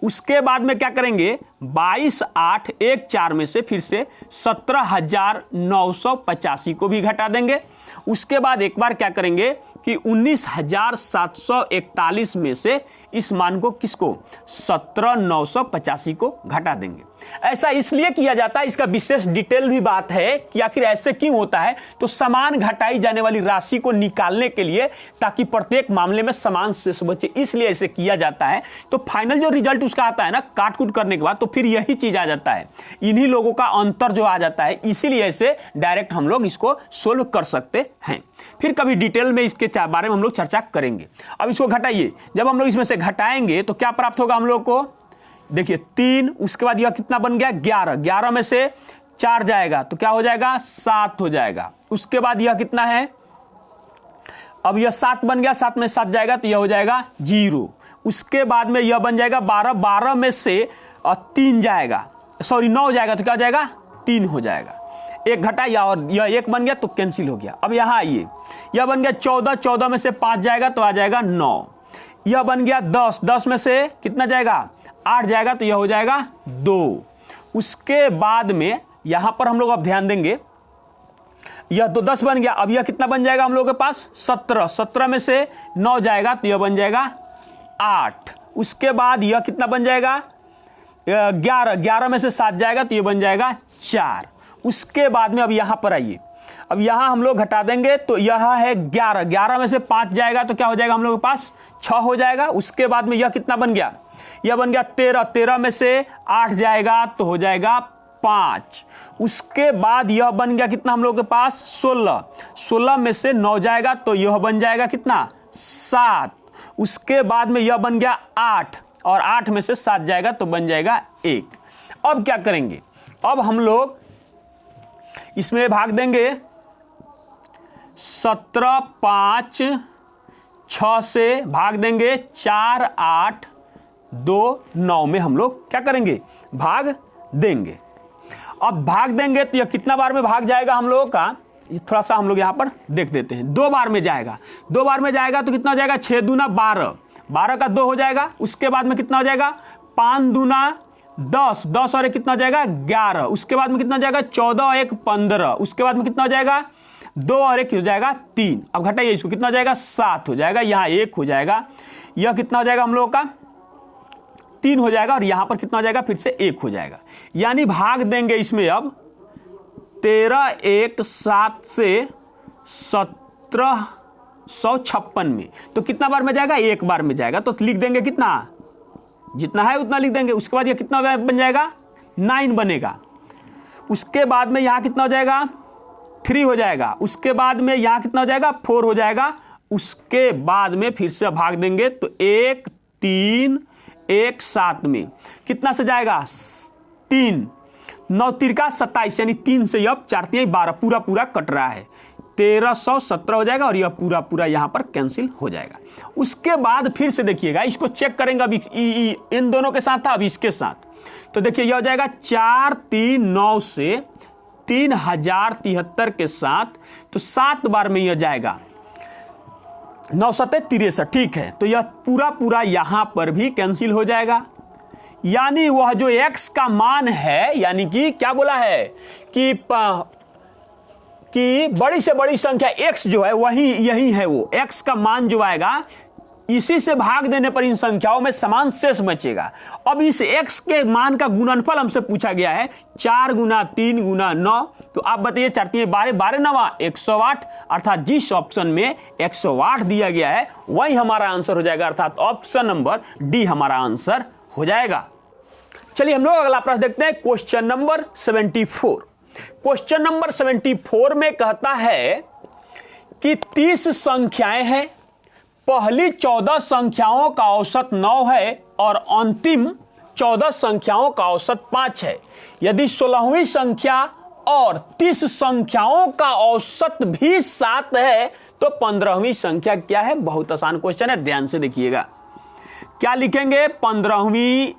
उसके बाद में क्या करेंगे, 22,814 में से फिर से 17,985 को भी घटा देंगे। उसके बाद एक बार क्या करेंगे कि 19,741 में से इस मान को किसको 17,985 को घटा देंगे। ऐसा इसलिए किया जाता है, इसका विशेष डिटेल भी बात है कि आखिर ऐसे क्यों होता है। तो समान घटाई जाने वाली राशि को निकालने के लिए, ताकि प्रत्येक मामले में समान शेष बचे, इसलिए ऐसे किया जाता है। तो फाइनल जो रिजल्ट उसका आता है ना काट कूट करने के बाद, तो फिर यही चीज आ जाता है, इन्हीं लोगों का अंतर जो आ जाता है। इसीलिए ऐसे डायरेक्ट हम लोग इसको सोल्व कर सकते हैं। फिर कभी डिटेल में इसके बारे में हम लोग चर्चा करेंगे। अब इसको घटाइए, जब हम लोग इसमें से घटाएंगे तो क्या प्राप्त होगा हम लोग को, देखिए 3, उसके बाद यह कितना बन गया 11, 11 में से 4 जाएगा तो क्या हो जाएगा 7 हो जाएगा। उसके बाद यह कितना है, अब यह 7 बन गया, 7 में 7 जाएगा तो यह हो जाएगा 0। उसके बाद में यह बन जाएगा 12, 12 में से 3 जाएगा, सॉरी 9 जाएगा तो क्या हो जाएगा 3 हो जाएगा। एक घटा या और यह 1 बन गया तो कैंसिल हो गया। अब यहाँ आइए, यह बन गया 14, 14 में से 5 जाएगा तो आ जाएगा 9। यह बन गया 10, 10 में से कितना जाएगा 8 जाएगा तो यह हो जाएगा 2। उसके बाद में यहां पर हम लोग अब ध्यान देंगे, यह तो 10 बन गया। अब यह कितना बन जाएगा हम लोग के पास 17, 17 में से 9 जाएगा तो यह बन जाएगा 8। उसके बाद यह कितना बन जाएगा 11, 11 में से 7 जाएगा तो यह बन जाएगा 4। उसके बाद में अब यहां पर आइए, अब यहां हम लोग घटा देंगे तो यह है 11, 11 में से 5 जाएगा तो क्या हो जाएगा हम लोग के पास 6 हो जाएगा। उसके बाद में यह कितना बन गया, यह बन गया 13, 13 में से 8 जाएगा तो हो जाएगा 5। उसके बाद यह बन गया कितना हम लोग के पास 16, 16 में से 9 जाएगा तो यह बन जाएगा कितना 7। उसके बाद में यह बन गया 8 और 8 में से 7 जाएगा तो बन जाएगा 1। अब क्या करेंगे, अब हम लोग इसमें भाग देंगे 17, 5, 6 से भाग देंगे 4, 8, 2, 9 में हम लोग क्या करेंगे भाग देंगे। अब भाग देंगे तो यह कितना बार में भाग जाएगा हम लोगों का, ये थोड़ा सा हम लोग यहां पर देख देते हैं। 2 बार में जाएगा, 2 बार में जाएगा तो कितना हो जाएगा 6 दूना 12, 12 का 2 हो जाएगा। उसके बाद में कितना हो जाएगा 5 दूना 10, 10 और 1 कितना हो जाएगा 11। उसके बाद में कितना हो जाएगा 14 और 1 15। उसके बाद में कितना हो जाएगा 2 और 1 हो जाएगा 3। अब घटाइए इसको, कितना हो जाएगा 7 हो जाएगा, यहाँ 1 हो जाएगा, यह कितना हो जाएगा हम लोगों का 3 हो जाएगा और यहां पर कितना हो जाएगा फिर से 1 हो जाएगा। यानी भाग देंगे इसमें अब 13, 1, 7 से 1756 में, तो कितना बार में जाएगा 1 बार में जाएगा। तो लिख देंगे कितना, जितना है उतना लिख देंगे। उसके बाद ये कितना बन जाएगा 9 बनेगा। उसके बाद में यहां कितना हो जाएगा 3 हो जाएगा। उसके बाद में यहां कितना हो जाएगा 4 हो जाएगा। उसके बाद में फिर से भाग देंगे तो 1, 3, 1, 7 में कितना से जाएगा 3, 9 तिरका 27, यानी 3 से अब 4 3 12, पूरा पूरा कट रहा है, 1317 हो जाएगा और यह पूरा पूरा यहां पर कैंसिल हो जाएगा। उसके बाद फिर से देखिएगा, इसको चेक करेंगे अभी इन दोनों के साथ था, अभी इसके साथ, तो देखिए यह हो जाएगा 4, 3, 9 से 3073 के साथ, तो 7 बार में यह जाएगा 9 7 63, ठीक है। तो यह पूरा पूरा यहां पर भी कैंसिल हो जाएगा। यानी वह जो x का मान है, यानी कि क्या बोला है कि बड़ी से बड़ी संख्या x जो है वही यही है, वो x का मान जो आएगा इसी से भाग देने पर इन संख्याओं में समान शेष बचेगा। अब इस x के मान का गुणनफल हमसे पूछा गया है 4 गुना 3 गुना 9, तो आप बताइए 4 3 12, 12 9 108, अर्थात जिस ऑप्शन में 108 दिया गया है वही हमारा आंसर हो जाएगा, अर्थात ऑप्शन नंबर डी हमारा आंसर हो जाएगा। चलिए हम लोग अगला प्रश्न देखते हैं, क्वेश्चन नंबर 74। क्वेश्चन नंबर 74 में कहता है कि 30 संख्याएं हैं, पहली 14 संख्याओं का औसत 9 है और अंतिम 14 संख्याओं का औसत 5 है। यदि 16वीं संख्या और 30 संख्याओं का औसत भी 7 है तो 15वीं संख्या क्या है। बहुत आसान क्वेश्चन है, ध्यान से देखिएगा। क्या लिखेंगे, 15वीं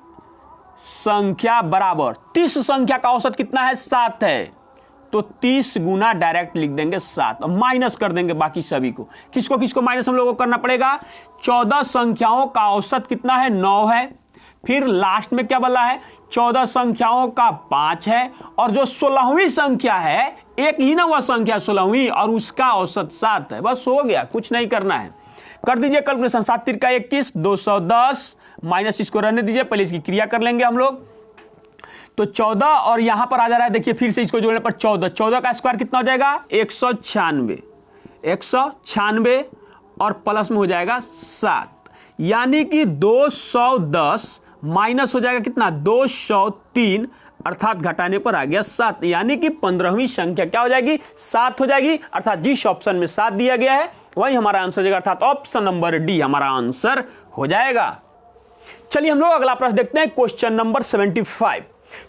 संख्या बराबर 30 संख्या का औसत कितना है 7 है, तो 30 गुना डायरेक्ट लिख देंगे 7 और माइनस कर देंगे बाकी सभी को। किसको किसको माइनस हम लोगों को करना पड़ेगा, 14 संख्याओं का औसत कितना है 9 है, फिर लास्ट में क्या बोला है, 14 संख्याओं का 5 है, और जो 16वीं संख्या है, एक ही ना वह संख्या 16वीं, और उसका औसत 7 है। बस हो गया, कुछ नहीं करना है। कर दीजिए कैलकुलेशन, 7 तिरका 21, 210 माइनस, इसको रहने दीजिए, पहले इसकी क्रिया कर लेंगे हम लोग। तो 14 और यहां पर आ जा रहा है, देखिए फिर से इसको जोड़ने पर 14 का स्क्वायर कितना हो जाएगा, 196 और प्लस में हो जाएगा 7, यानी कि 210 माइनस हो जाएगा कितना, 203, अर्थात घटाने पर आ गया 7, यानी कि 15वीं संख्या क्या हो जाएगी, 7 हो जाएगी। अर्थात जिस ऑप्शन में 7 दिया गया है वही हमारा आंसर हो जाएगा, अर्थात ऑप्शन नंबर डी हमारा आंसर हो जाएगा। चलिए हम लोग अगला प्रश्न देखते हैं, क्वेश्चन नंबर 75।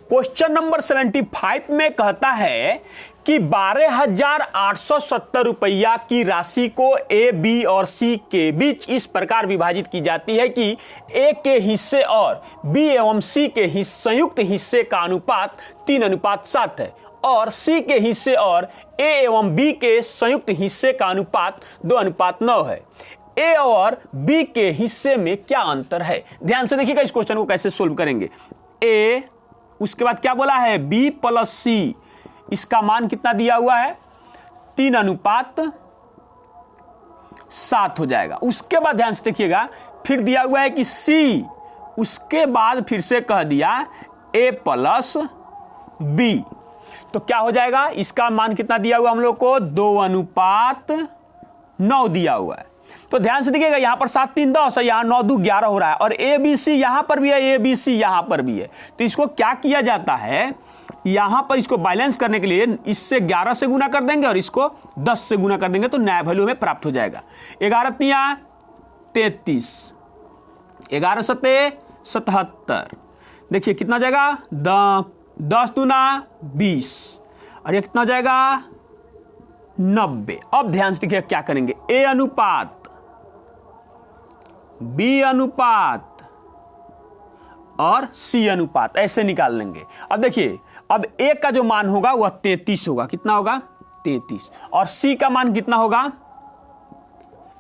क्वेश्चन नंबर 75 में कहता है कि 12,870 रुपया की राशि को ए, बी और सी के बीच इस प्रकार विभाजित की जाती है कि ए के हिस्से और बी एवं सी के संयुक्त हिस्से का अनुपात 3:7 है, और सी के हिस्से और ए एवं बी के संयुक्त हिस्से का अनुपात 2:9 है। ए और बी के हिस्से में क्या अंतर है? ध्यान से देखिएगा इस क्वेश्चन को कैसे सोल्व करेंगे। ए, उसके बाद क्या बोला है, बी प्लस सी, इसका मान कितना दिया हुआ है, 3:7 हो जाएगा। उसके बाद ध्यान से देखिएगा, फिर दिया हुआ है कि सी, उसके बाद फिर से कह दिया ए प्लस बी, तो क्या हो जाएगा, इसका मान कितना दिया हुआ हम लोग को, 2:9 दिया हुआ है। तो ध्यान से देखिएगा, यहां पर 7 3 10 है, यहां 9 2 11 हो रहा है, और ए बी सी यहां पर भी है, ए बी सी यहां पर भी है। तो इसको क्या किया जाता है, यहां पर इसको बैलेंस करने के लिए इससे 11 से गुना कर देंगे और इसको 10 से गुना कर देंगे, तो नया वैल्यू हमें प्राप्त हो जाएगा। 11 तिया 33, 11 सते 77, देखिए कितना जाएगा, 10 दूना 20, और ये कितना हो जाएगा, 90। अब ध्यान से देखिए क्या करेंगे, ए अनुपात बी अनुपात और सी अनुपात ऐसे निकाल लेंगे। अब देखिए, अब ए का जो मान होगा वह 33 होगा, कितना होगा, 33, और सी का मान कितना होगा,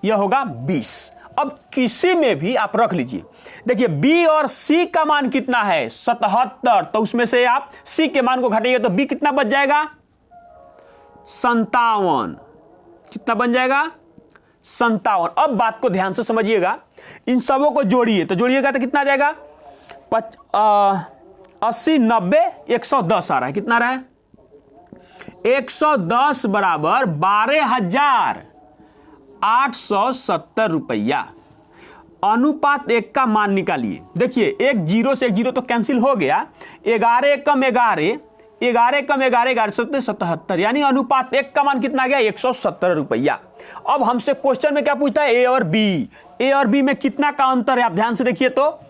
यह होगा 20। अब किसी में भी आप रख लीजिए, देखिए बी और सी का मान कितना है, 77, तो उसमें से आप सी के मान को घटाइए तो बी कितना बच जाएगा, 57, कितना बन जाएगा, 57। अब बात को ध्यान से समझिएगा, इन सबों को जोड़िए, तो जोड़िएगा तो कितना आ जाएगा, 80 90 110 आ रहा है, कितना रहा है, 110 बराबर 12,870 रुपया। अनुपात 1 का मान निकालिए। देखिए एक जीरो से एक जीरो तो कैंसिल हो गया, 11 कम 11, 11 कम 11, 11 सत्ते 77, यानी अनुपात 1 का मान कितना गया, 170 रुपया। अब हमसे क्वेश्चन में क्या पूछता है, ए और बी, ए और बी में कितना का अंतर है, आप ध्यान से देखिए, तो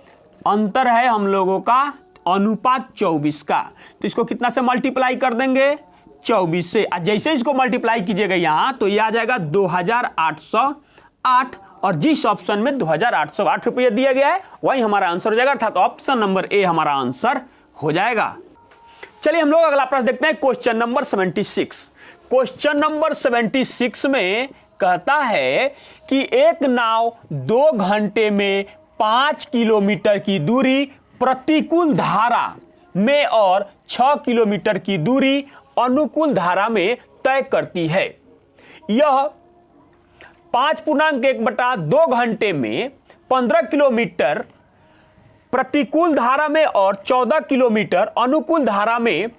अंतर है हम लोगों का अनुपात 24 का, तो इसको कितना से मल्टीप्लाई कर देंगे, 24 से। जैसे इसको मल्टीप्लाई कीजिएगा यहां तो यह आ जाएगा 2808, और जिस ऑप्शन में 2808 रुपये दिया गया है वही हमारा आंसर हो जाएगा, अर्थात ऑप्शन नंबर ए हमारा आंसर हो जाएगा। चलिए हम लोग अगला प्रश्न देखते हैं, क्वेश्चन नंबर 76। क्वेश्चन नंबर 76 में कहता है कि एक नाव 2 घंटे में 5 किलोमीटर की दूरी प्रतिकूल धारा में और 6 किलोमीटर की दूरी अनुकूल धारा में तय करती है। यह 5.1/2 घंटे में 15 किलोमीटर प्रतिकूल धारा में और 14 किलोमीटर अनुकूल धारा में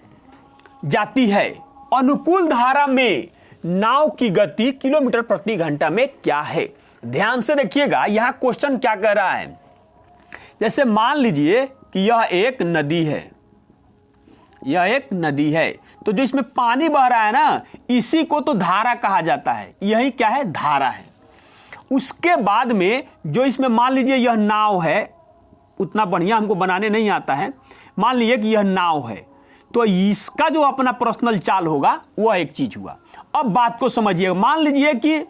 जाती है। अनुकूल धारा में नाव की गति किलोमीटर प्रति घंटा में क्या है? ध्यान से देखिएगा, यहां क्वेश्चन क्या कह रहा है। जैसे मान लीजिए कि यह एक नदी है, यह एक नदी है, तो जो इसमें पानी बह रहा है ना, इसी को तो धारा कहा जाता है। यही क्या है, धारा है। उसके बाद में जो इसमें मान लीजिए यह नाव है, उतना बढ़िया हमको बनाने नहीं आता है, मान लीजिए कि यह नाव है, तो इसका जो अपना पर्सनल चाल होगा वह एक चीज हुआ। अब बात को समझिएगा, मान लीजिए कि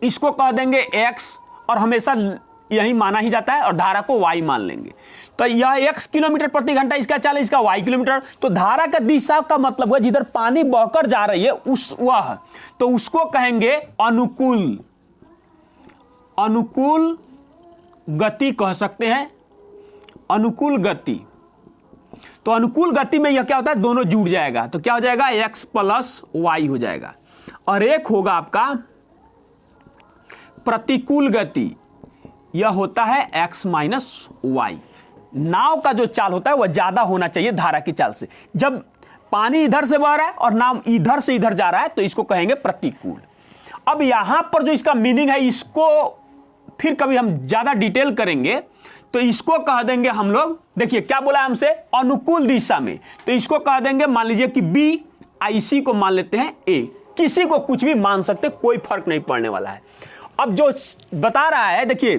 इसको कह देंगे x, और हमेशा यही माना ही जाता है, और धारा को y मान लेंगे, तो यह x किलोमीटर प्रति घंटा इसका चाल है, इसका y किलोमीटर। तो धारा का दिशा का मतलब है जिधर पानी बहकर जा रही है उस वह, तो उसको कहेंगे अनुकूल, अनुकूल गति कह सकते हैं, अनुकूल गति, तो अनुकूल गति में यह क्या होता है, दोनों जुड़ जाएगा, तो क्या हो जाएगा, x प्लस वाई हो जाएगा। और एक होगा आपका प्रतिकूल गति, यह होता है x माइनस वाई। नाव का जो चाल होता है वह ज्यादा होना चाहिए धारा की चाल से। जब पानी इधर से बह रहा है और नाव इधर से इधर जा रहा है तो इसको कहेंगे प्रतिकूल। अब यहां पर जो इसका मीनिंग है, इसको फिर कभी हम ज्यादा डिटेल करेंगे, तो इसको कह देंगे हम लोग, देखिए क्या बोला हमसे, अनुकूल दिशा में, तो इसको कह देंगे, मान लीजिए कि बी, इसी को मान लेते हैं ए, किसी को कुछ भी मान सकते, कोई फर्क नहीं पड़ने वाला है। अब जो बता रहा है, देखिए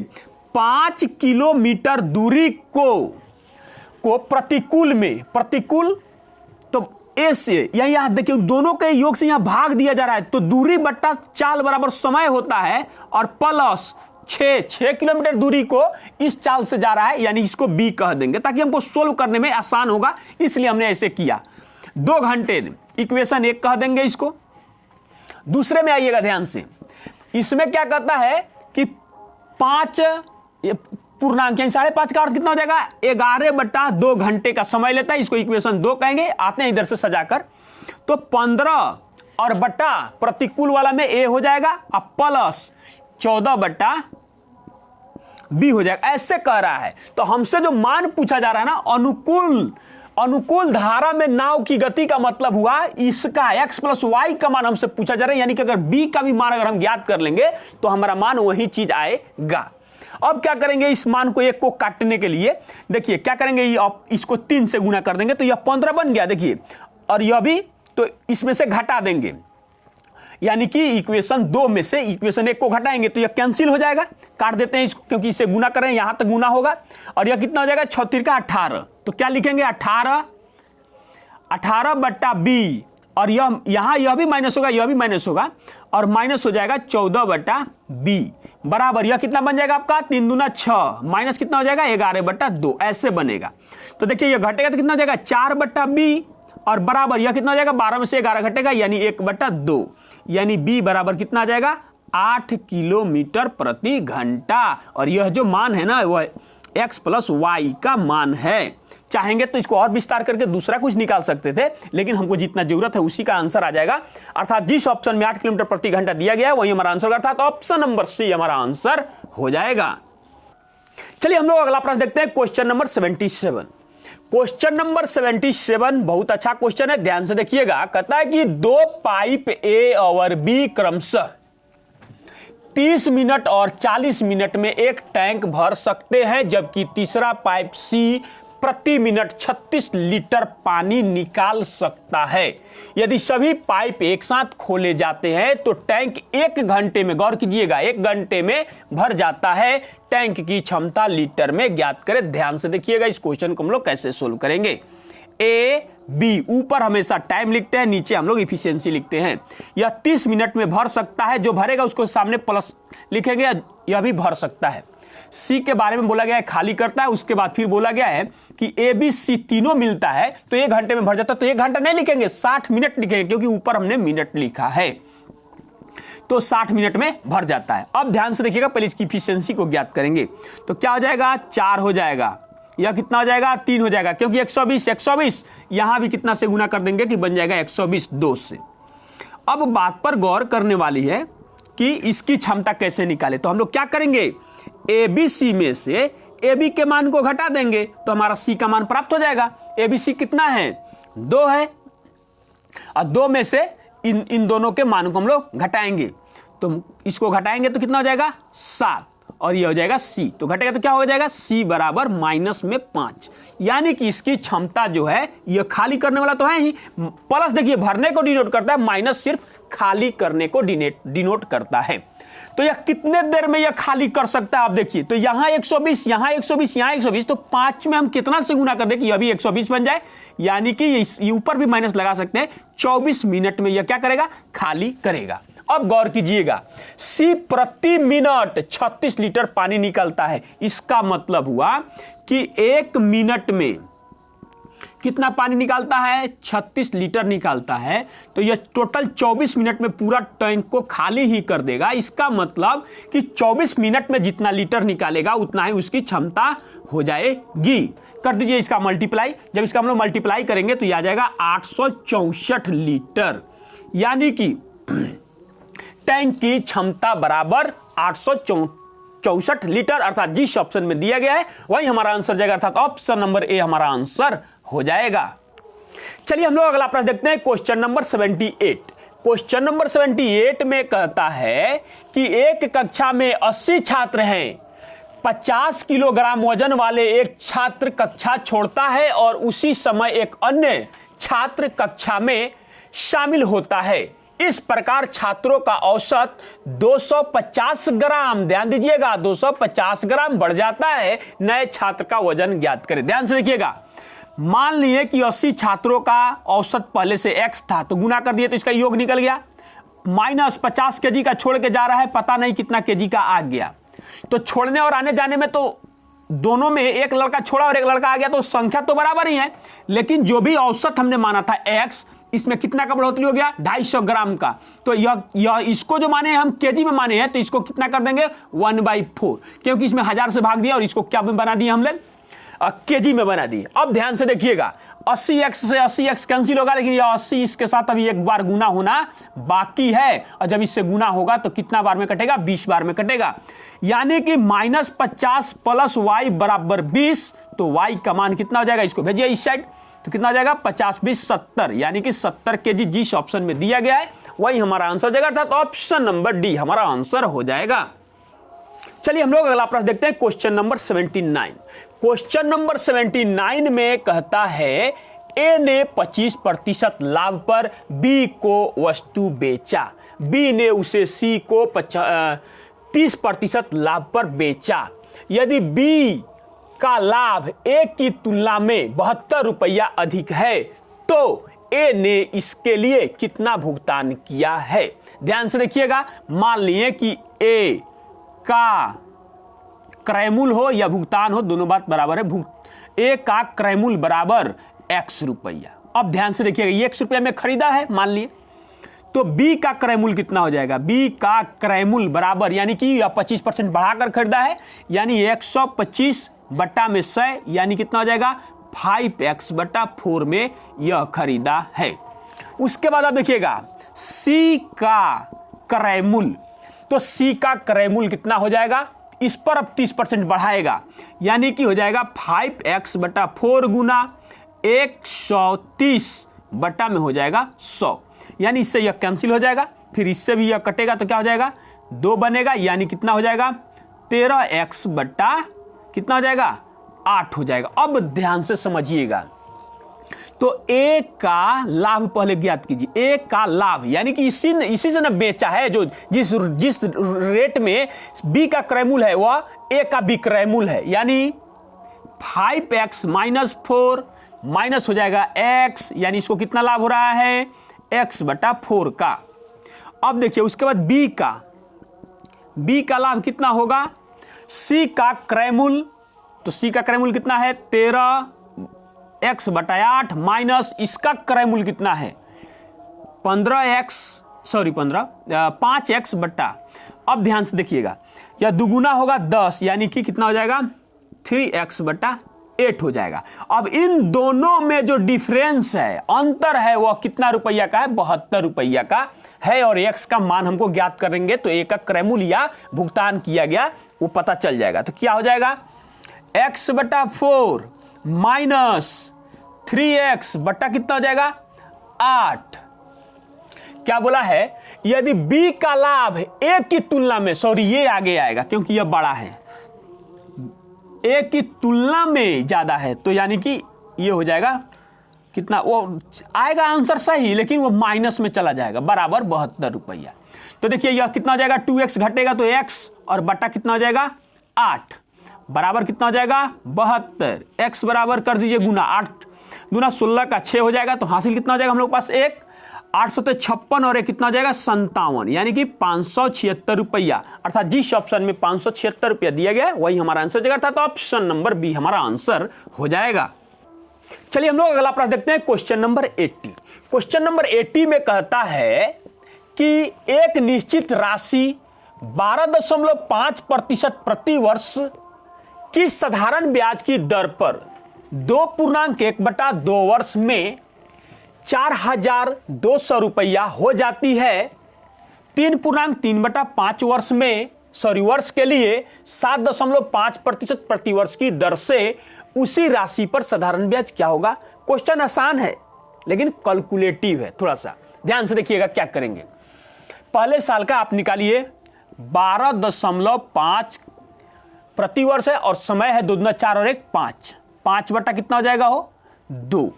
5 किलोमीटर दूरी को प्रतिकूल में, प्रतिकूल तो ए से यहां देखिए दोनों के योग से यहां भाग दिया जा रहा है, तो दूरी बट्टा चाल बराबर समय होता है, और प्लस 6 किलोमीटर दूरी को इस चाल से जा रहा है, यानी इसको बी कह देंगे ताकि हमको सोल्व करने में आसान होगा, इसलिए हमने ऐसे किया। 2 घंटे इक्वेशन 1 कह देंगे इसको। दूसरे में आइएगा ध्यान से, इसमें क्या कहता है कि 5 पूर्णांक, यानी 5.5 का अर्थ कितना हो जाएगा, 11/2 घंटे का समय लेता है, इसको इक्वेशन 2 कहेंगे। आते हैं इधर से सजाकर, तो 15 और बट्टा प्रतिकूल वाला में ए हो जाएगा, अब प्लस 14/b हो जाएगा, ऐसे कह रहा है। तो हमसे जो मान पूछा जा रहा है ना, अनुकूल धारा में नाव की गति का मतलब हुआ इसका x प्लस वाई का मान हमसे पूछा जा रहा है, यानी कि अगर b का भी मान अगर हम ज्ञात कर लेंगे तो हमारा मान वही चीज आएगा। अब क्या करेंगे, इस मान को 1 को काटने के लिए देखिए क्या करेंगे, इसको 3 से गुना कर देंगे तो यह 15 बन गया, देखिए, और यह भी, तो इसमें से घटा देंगे, यानी कि इक्वेशन 2 में से इक्वेशन 1 को घटाएंगे तो यह कैंसिल हो जाएगा, काट देते हैं इसको, क्योंकि इसे गुना करें यहां तक गुना होगा, और यह कितना हो जाएगा, 6 का 18, तो क्या लिखेंगे, 18/b, और यह भी माइनस होगा, यह भी माइनस होगा, और माइनस हो जाएगा 14/b बराबर, यह कितना बन जाएगा आपका, 3 दूना 6, माइनस कितना हो जाएगा, 11/2, ऐसे बनेगा। तो देखिए यह घटेगा तो कितना हो जाएगा, 4/b, और बराबर यह कितना हो जाएगा, 12 में से 11 घटेगा, यानी 1/2, यानी b बराबर कितना आ जाएगा, 8 किलोमीटर प्रति घंटा। और यह जो मान है ना, वह x प्लस वाई का मान है। चाहेंगे तो इसको और विस्तार करके दूसरा कुछ निकाल सकते थे, लेकिन हमको जितना जरूरत है उसी का आंसर आ जाएगा। अर्थात जिस ऑप्शन में 8 किलोमीटर प्रति घंटा दिया गया है वही हमारा आंसर, अर्थात ऑप्शन नंबर सी हमारा आंसर हो जाएगा। चलिए हम लोग अगला प्रश्न देखते हैं, क्वेश्चन नंबर 77। क्वेश्चन नंबर 77 बहुत अच्छा क्वेश्चन है, ध्यान से देखिएगा। कहता है कि 2 पाइप ए और बी क्रमशः 30 मिनट और 40 मिनट में एक टैंक भर सकते हैं, जबकि तीसरा पाइप सी प्रति मिनट 36 लीटर पानी निकाल सकता है। यदि सभी पाइप एक साथ खोले जाते हैं तो टैंक 1 घंटे में, गौर कीजिएगा, 1 घंटे में भर जाता है। टैंक की क्षमता लीटर में ज्ञात करें। ध्यान से देखिएगा इस क्वेश्चन को हम लोग कैसे सोल्व करेंगे। ए बी, ऊपर हमेशा टाइम लिखते हैं, नीचे हम लोग इफिशियंसी लिखते हैं। यह 30 मिनट में भर सकता है, जो भरेगा उसको सामने प्लस लिखेंगे, यह भी भर सकता है। सी के बारे में बोला गया है खाली करता है, उसके बाद फिर बोला गया है कि ए बी सी तीनों मिलता है तो 1 घंटे में भर जाता है। तो 1 घंटा नहीं लिखेंगे, 60 मिनट लिखेंगे, क्योंकि ऊपर हमने मिनट लिखा है, तो 60 मिनट में भर जाता है। अब ध्यान से देखिएगा, पहले इसकी इफिशियंसी को ज्ञात करेंगे तो क्या हो जाएगा, 4 हो जाएगा, यह कितना हो जाएगा, 3 हो जाएगा, क्योंकि 120 यहां भी कितना से गुना कर देंगे कि बन जाएगा 120 2 से। अब बात पर गौर करने वाली है कि इसकी क्षमता कैसे निकाले। तो हम लोग क्या करेंगे, ए बी सी में से ए बी के मान को घटा देंगे तो हमारा सी का मान प्राप्त हो जाएगा। ए बी सी कितना है, 2 है, और 2 में से इन दोनों के मान को हम लोग घटाएंगे, तो इसको घटाएंगे तो कितना हो जाएगा, 7, और ये हो जाएगा सी। तो घटेगा तो क्या हो जाएगा, सी बराबर माइनस में 5, यानी कि इसकी क्षमता जो है, ये खाली करने वाला तो है ही, प्लस देखिए भरने को डिनोट करता है, माइनस सिर्फ खाली करने को डिनोट करता है। तो यह कितने देर में यह खाली कर सकता है आप देखिए। तो यहां 120, यहां 120, यहां 120, तो 5 में हम कितना से गुना कर दें कि यह भी 120 बन जाए, यानी कि ये ऊपर भी माइनस लगा सकते हैं। 24 मिनट में यह क्या करेगा, खाली करेगा। अब गौर कीजिएगा, सी प्रति मिनट 36 लीटर पानी निकलता है। इसका मतलब हुआ कि 1 मिनट में कितना पानी निकालता है? 36 लीटर निकालता है। तो यह टोटल 24 मिनट में पूरा टैंक को खाली ही कर देगा। इसका मतलब कि 24 मिनट में जितना लीटर निकालेगा उतना ही उसकी क्षमता हो जाएगी। कर दीजिए इसका मल्टीप्लाई। जब इसका हम लोग मल्टीप्लाई करेंगे तो यह आ जाएगा 864 लीटर, यानी कि टैंक की क्षमता बराबर 864 लीटर, अर्थात जिस ऑप्शन में दिया गया है वही हमारा आंसर जाएगा, अर्थात ऑप्शन नंबर ए हमारा आंसर हो जाएगा। चलिए हम लोग अगला प्रश्न देखते हैं, क्वेश्चन नंबर 78। क्वेश्चन नंबर 78 में कहता है कि एक कक्षा में 80 छात्र हैं। 50 किलोग्राम वजन वाले एक छात्र कक्षा छोड़ता है और उसी समय एक अन्य छात्र कक्षा में शामिल होता है। इस प्रकार छात्रों का औसत 250 ग्राम, ध्यान दीजिएगा 250 ग्राम बढ़ जाता है। नए छात्र का वजन ज्ञात करें। ध्यान से देखिएगा, मान लिए कि 80 छात्रों का औसत पहले से x था, तो गुना कर दिए तो इसका योग निकल गया। माइनस 50 केजी का छोड़ के जा रहा है, पता नहीं कितना केजी का आ गया। तो छोड़ने और आने जाने में तो दोनों में एक लड़का छोड़ा और एक लड़का आ गया, तो संख्या तो बराबर ही है, लेकिन जो भी औसत हमने माना था x, इसमें कितना का बढ़ोतरी हो गया? 250 ग्राम का। तो यह इसको जो माने हम केजी में माने हैं, तो इसको कितना कर देंगे? 1/4, क्योंकि इसमें 1000 से भाग दिया और इसको क्या में बना दिया हम लोग? केजी में बना दिए। अब ध्यान से देखिएगा, 80x से 80x कैंसिल होगा, लेकिन यह 80 इसके साथ अभी एक बार गुना होना बाकी है, और जब इससे गुना होगा तो कितना बार में कटेगा? 20 बार में कटेगा। यानी कि -50 + y बराबर 20। तो y का मान कितना हो जाएगा? इसको भेजिए इस साइड, तो कितना हो जाएगा? 50 20 70, यानी कि 70 केजी जिस ऑप्शन में दिया गया है वही हमारा आंसर हो जाएगा, अर्थात ऑप्शन नंबर डी हमारा आंसर हो जाएगा। चलिए हम लोग अगला प्रश्न देखते हैं, क्वेश्चन नंबर 79। क्वेश्चन नंबर 79 में कहता है ए ने 25% लाभ पर बी को वस्तु बेचा। बी ने उसे सी को 30% लाभ पर बेचा। यदि बी का लाभ ए की तुलना में 72 रुपया अधिक है तो ए ने इसके लिए कितना भुगतान किया है? ध्यान से देखिएगा, मान लिए कि ए का क्रयमूल्य हो या भुगतान हो, दोनों बात बराबर है। ए का क्रयमूल्य बराबर x रुपया। अब ध्यान से देखिएगा, ये x रुपया में खरीदा है मान लिए, तो बी का क्रयमूल्य कितना हो जाएगा? बी का क्रयमूल्य बराबर, यानी कि यह 25% बढ़ाकर खरीदा है, यानी 125 बट्टा में 100, यानी कितना हो जाएगा? 5x/4 में यह खरीदा है। उसके बाद अब देखिएगा सी का क्रयमूल्य, तो सी का क्रयमूल्य कितना हो जाएगा? इस पर अब 30% बढ़ाएगा, यानी कि हो जाएगा 5x/4 गुना 130 बट्टा में हो जाएगा 100, यानी इससे यह कैंसिल हो जाएगा, फिर इससे भी यह कटेगा तो क्या हो जाएगा? 2 बनेगा, यानी कितना हो जाएगा? 13x बट्टा कितना हो जाएगा? 8 हो जाएगा। अब ध्यान से समझिएगा, तो ए का लाभ पहले ज्ञात कीजिए। ए का लाभ यानी कि इसी से न बेचा है, जो जिस रेट में बी का क्रयमूल्य है वह ए का विक्रयमूल्य है, यानी 5x - 4 माइनस हो जाएगा x, यानी इसको कितना लाभ हो रहा है? x/4 का। अब देखिए उसके बाद बी का लाभ कितना होगा? सी का क्रयमूल्य, तो सी का क्रयमूल्य कितना है? 13x/8 माइनस इसका क्रयमूल्य कितना है? 5x बट्टा। अब ध्यान से देखिएगा, यह दुगुना होगा 10, यानी कि कितना हो जाएगा? 3x/8 हो जाएगा। अब इन दोनों में जो डिफरेंस है, अंतर है, वह कितना रुपया का है? 72 रुपया का है, और x का मान हमको ज्ञात करेंगे तो एक का क्रयमूल्य या भुगतान किया गया वो पता चल जाएगा। तो क्या हो जाएगा? x/4 माइनस 3x बट्टा कितना हो जाएगा? 8। क्या बोला है? यदि b का लाभ a की तुलना में, सॉरी ये आगे आएगा क्योंकि यह बड़ा है, a की तुलना में ज्यादा है, तो यानी कि ये हो जाएगा कितना? वो आएगा आंसर सही, लेकिन वो माइनस में चला जाएगा, बराबर 72 रुपया। तो देखिए यह कितना हो जाएगा? 2x घटेगा तो x, और बट्टा कितना हो जाएगा? 8, बराबर कितना हो जाएगा? 72। x बराबर कर दीजिए गुना 8 दूना 16 का 6 हो जाएगा, तो हासिल कितना हो जाएगा हम लोग पास? 1 856 और एक कितना हो जाएगा? 57, यानी कि 576 रुपया, अर्थात जिस ऑप्शन में 576 रुपया दिया गया है वही हमारा आंसर हो जाएगा, अर्थात ऑप्शन नंबर बी हमारा आंसर हो जाएगा। चलिए हम लोग अगला प्रश्न देखते हैं, क्वेश्चन नंबर 80। क्वेश्चन नंबर 80 में कहता है कि एक निश्चित राशि 12.5% प्रति वर्ष की साधारण ब्याज की दर पर 2.1/2 वर्ष में 4,200 रुपया हो जाती है। 3.3/5 वर्ष में वर्ष के लिए 7.5% प्रति वर्ष की दर से उसी राशि पर साधारण ब्याज क्या होगा। क्वेश्चन आसान है लेकिन कैलकुलेटिव है, थोड़ा सा ध्यान से देखिएगा क्या करेंगे। पहले साल का आप निकालिए, 12.5 प्रति वर्ष है और समय है 2 दूना 4 और 1 5, 5 बटा कितना हो जाएगा हो 2।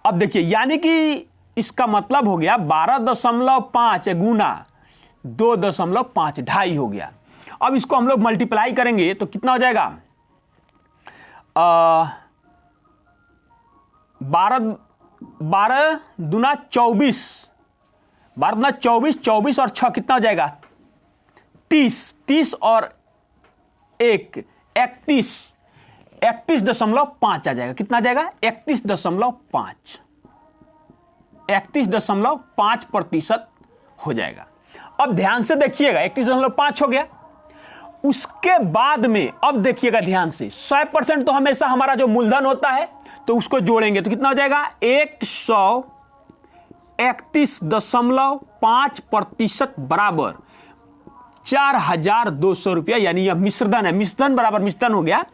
अब देखिए यानी कि इसका मतलब हो गया 12.5 गुना 2.5, 2.5 हो गया। अब इसको हम लोग मल्टीप्लाई करेंगे तो कितना हो जाएगा 12 दूना 24, 12 दूना 24 और 6 कितना हो जाएगा 30, 30 और 1 31, 31.5 आ जाएगा। कितना आ जाएगा 31.5, 31.5% हो जाएगा। अब ध्यान से देखिएगा 31.5 हो गया। उसके बाद में अब देखिएगा ध्यान से 100% तो हमेशा हमारा जो मूलधन होता है तो उसको जोड़ेंगे तो कितना हो जाएगा 131.5% बराबर 4,200 रुपया, यानी यह मिश्रधन है। मिश्रधन बराबर मिश्रधन हो गया।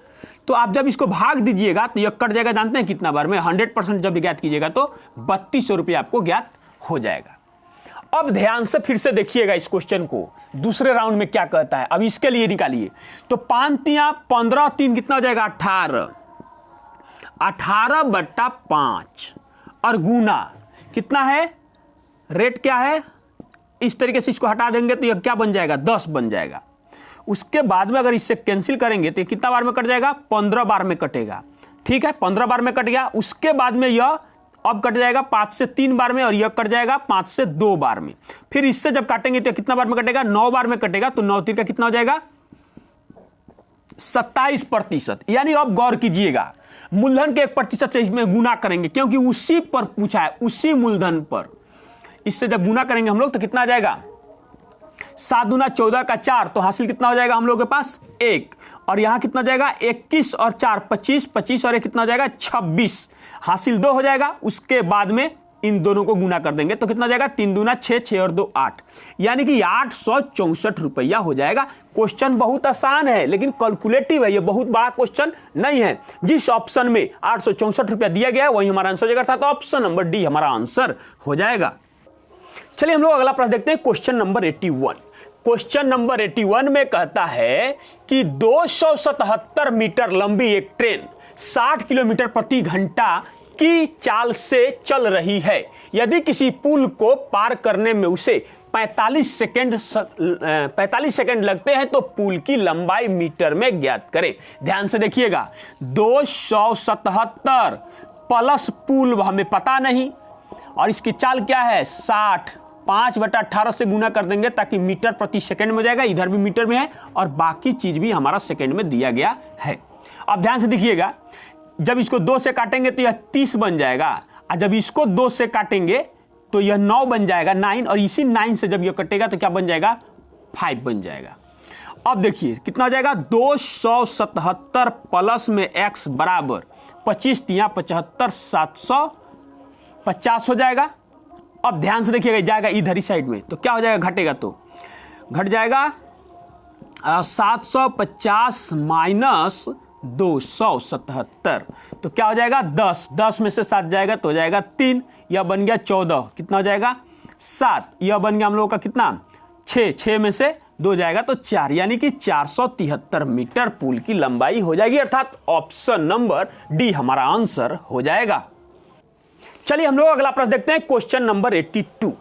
तो आप जब इसको भाग दीजिएगा तो यह कट जाएगा, जानते हैं कितना बार में 100% जब ज्ञात कीजिएगा तो 3200 रुपया आपको ज्ञात हो जाएगा। अब ध्यान से फिर से देखिएगा इस क्वेश्चन को, दूसरे राउंड में क्या कहता है। अब इसके लिए निकालिए तो 5 तिया 15, 3 कितना हो जाएगा 18, 18/5 और गुना कितना है, रेट क्या है, इस तरीके से इसको हटा देंगे तो यह क्या बन जाएगा 10 बन जाएगा। उसके बाद में अगर इससे कैंसिल करेंगे तो कितना बार में कट जाएगा 15 बार में कटेगा। ठीक है 15 बार में कट गया। उसके बाद में यह अब कट जाएगा 5 से 3 बार में और यह कट जाएगा 5 से 2 बार में। फिर इससे जब काटेंगे तो कितना बार में कटेगा 9 बार में कटेगा। तो 9 3 का कितना हो जाएगा 27%। यानी अब गौर कीजिएगा मूलधन के 1% से इसमें गुना करेंगे क्योंकि उसी पर पूछा है, उसी मूलधन पर। इससे जब गुना करेंगे हम लोग तो कितना आ जाएगा 7 दूना 14 का 4, तो हासिल कितना हो जाएगा हम लोग के पास 1, और यहां कितना जाएगा 21 और 4 25, 25 और 1 कितना हो जाएगा 26, हासिल 2 हो जाएगा। उसके बाद में इन दोनों को गुना कर देंगे तो कितना हो जाएगा 3 दूना 6, 6 और 2 8, यानी कि 864 रुपया हो जाएगा। क्वेश्चन बहुत आसान है लेकिन कैलकुलेटिव है, ये बहुत बड़ा क्वेश्चन नहीं है। जिस ऑप्शन में 864 रुपया दिया गया है वही हमारा आंसर हो जाएगा, था तो ऑप्शन नंबर डी हमारा आंसर हो जाएगा। चलिए हम लोग अगला प्रश्न देखते हैं, क्वेश्चन नंबर 81। क्वेश्चन नंबर 81 में कहता है कि 277 मीटर लंबी एक ट्रेन 60 किलोमीटर प्रति घंटा की चाल से चल रही है। यदि किसी पुल को पार करने में उसे 45 सेकंड लगते हैं तो पुल की लंबाई मीटर में ज्ञात करें। ध्यान से देखिएगा 277 प्लस पुल हमें पता नहीं और इसकी चाल क्या है 60, 5/18 से गुना कर देंगे ताकि मीटर प्रति सेकंड में हो जाएगा। इधर भी मीटर में है और बाकी चीज भी हमारा सेकंड में दिया गया है। अब ध्यान से देखिएगा जब इसको 2 से काटेंगे तो यह 30 बन जाएगा, और जब इसको 2 से काटेंगे तो यह 9 बन जाएगा 9, और इसी 9 से जब यह कटेगा तो क्या बन जाएगा 5 बन जाएगा। अब देखिए कितना हो जाएगा 277 प्लस में x बराबर 25 तिया 75, 750 हो जाएगा। अब ध्यान से देखिएगा जाएगा इधर ही साइड में तो क्या हो जाएगा, घटेगा तो घट जाएगा 750 माइनस 277 तो क्या हो जाएगा 10, 10 में से 7 जाएगा तो हो जाएगा 3, यह बन गया 14, कितना हो जाएगा 7, यह बन गया हम लोगों का कितना 6, 6 में से 2 जाएगा तो 4, यानी कि 473 मीटर पुल की लंबाई हो जाएगी, अर्थात ऑप्शन नंबर डी हमारा आंसर हो जाएगा। चलिए हम लोग अगला प्रश्न देखते हैं, क्वेश्चन नंबर 82।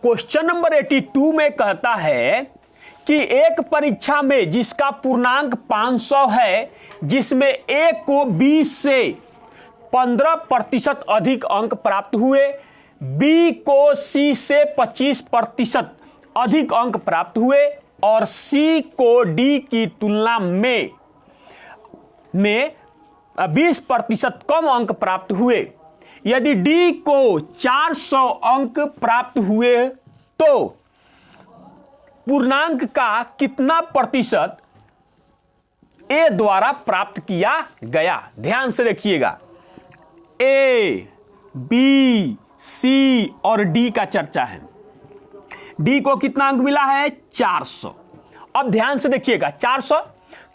क्वेश्चन नंबर 82 में कहता है कि एक परीक्षा में जिसका पूर्णांक 500 है, जिसमें ए को 20 से 15% अधिक अंक प्राप्त हुए, बी को सी से 25% अधिक अंक प्राप्त हुए और सी को डी की तुलना में 20% कम अंक प्राप्त हुए। यदि डी को 400 अंक प्राप्त हुए तो पूर्णांक का कितना प्रतिशत ए द्वारा प्राप्त किया गया। ध्यान से देखिएगा, ए, बी, सी और डी का चर्चा है। डी को कितना अंक मिला है? 400। अब ध्यान से देखिएगा, 400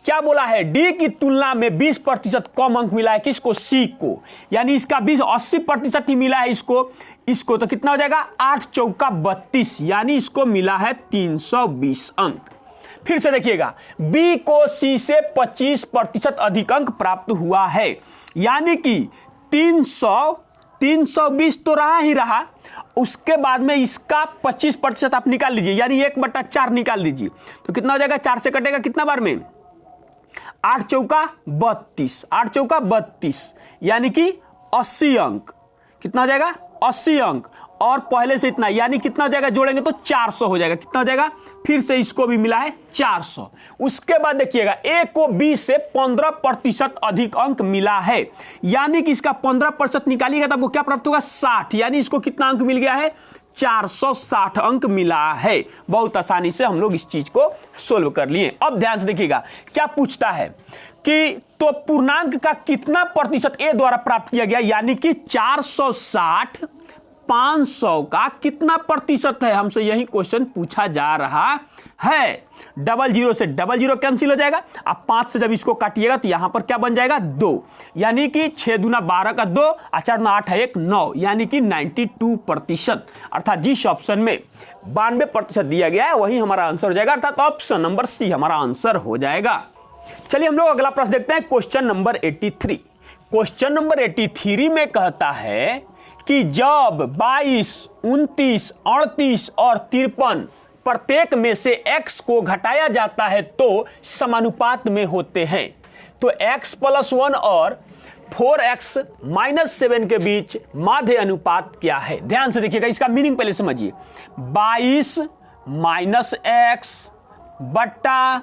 क्या बोला है? डी की तुलना में 20% कम अंक मिला है किसको? सी को। यानी इसका 80% ही मिला है इसको तो कितना हो जाएगा? 8 चौका 32, यानी इसको मिला है 320 अंक। फिर से देखिएगा, बी को सी से 25% अधिक अंक प्राप्त हुआ है, यानी कि 320 तो रहा ही रहा, उसके बाद में इसका 25% आप निकाल लीजिए, यानी 1/4 निकाल लीजिए तो कितना हो जाएगा? 4 से कटेगा कितना बार में? 8 चौका 32, 8 चौका 32, यानी कि 80 अंक। कितना हो जाएगा? 80 अंक। और पहले से इतना, यानी कितना हो जाएगा? जोड़ेंगे तो 400 हो जाएगा। कितना हो जाएगा? फिर से इसको भी मिला है 400। उसके बाद देखिएगा, ए को बी से 15% अधिक अंक मिला है, यानी कि इसका 15% निकालिएगा तो आपको क्या प्राप्त होगा? 60, यानी इसको कितना अंक मिल गया है? 460 अंक मिला है। बहुत आसानी से हम लोग इस चीज को सोल्व कर लिए। अब ध्यान से देखिएगा, क्या पूछता है कि तो पूर्णांक का कितना प्रतिशत ए द्वारा प्राप्त किया गया, यानी कि 460 500 का कितना प्रतिशत है? हमसे यही क्वेश्चन पूछा जा रहा है। 00 से 00 कैंसिल हो जाएगा। अब 5 से जब इसको काटिएगा तो यहां पर क्या बन जाएगा? 2, यानी कि 6 दूना 12 का 2, 4 दूना 8 है 1, 9, यानी कि 92%। अर्थात जिस ऑप्शन में 92% दिया गया है वही हमारा आंसर हो जाएगा, अर्थात ऑप्शन नंबर सी हमारा आंसर हो जाएगा। चलिए हम लोग अगला प्रश्न देखते हैं, क्वेश्चन नंबर 83। क्वेश्चन नंबर 83 में कहता है कि जब 22, 29, 38 और 53 प्रत्येक में से x को घटाया जाता है तो समानुपात में होते हैं, तो x + 1 और 4x - 7 के बीच माध्य अनुपात क्या है? ध्यान से देखिएगा, इसका मीनिंग पहले समझिए। 22 - x बट्टा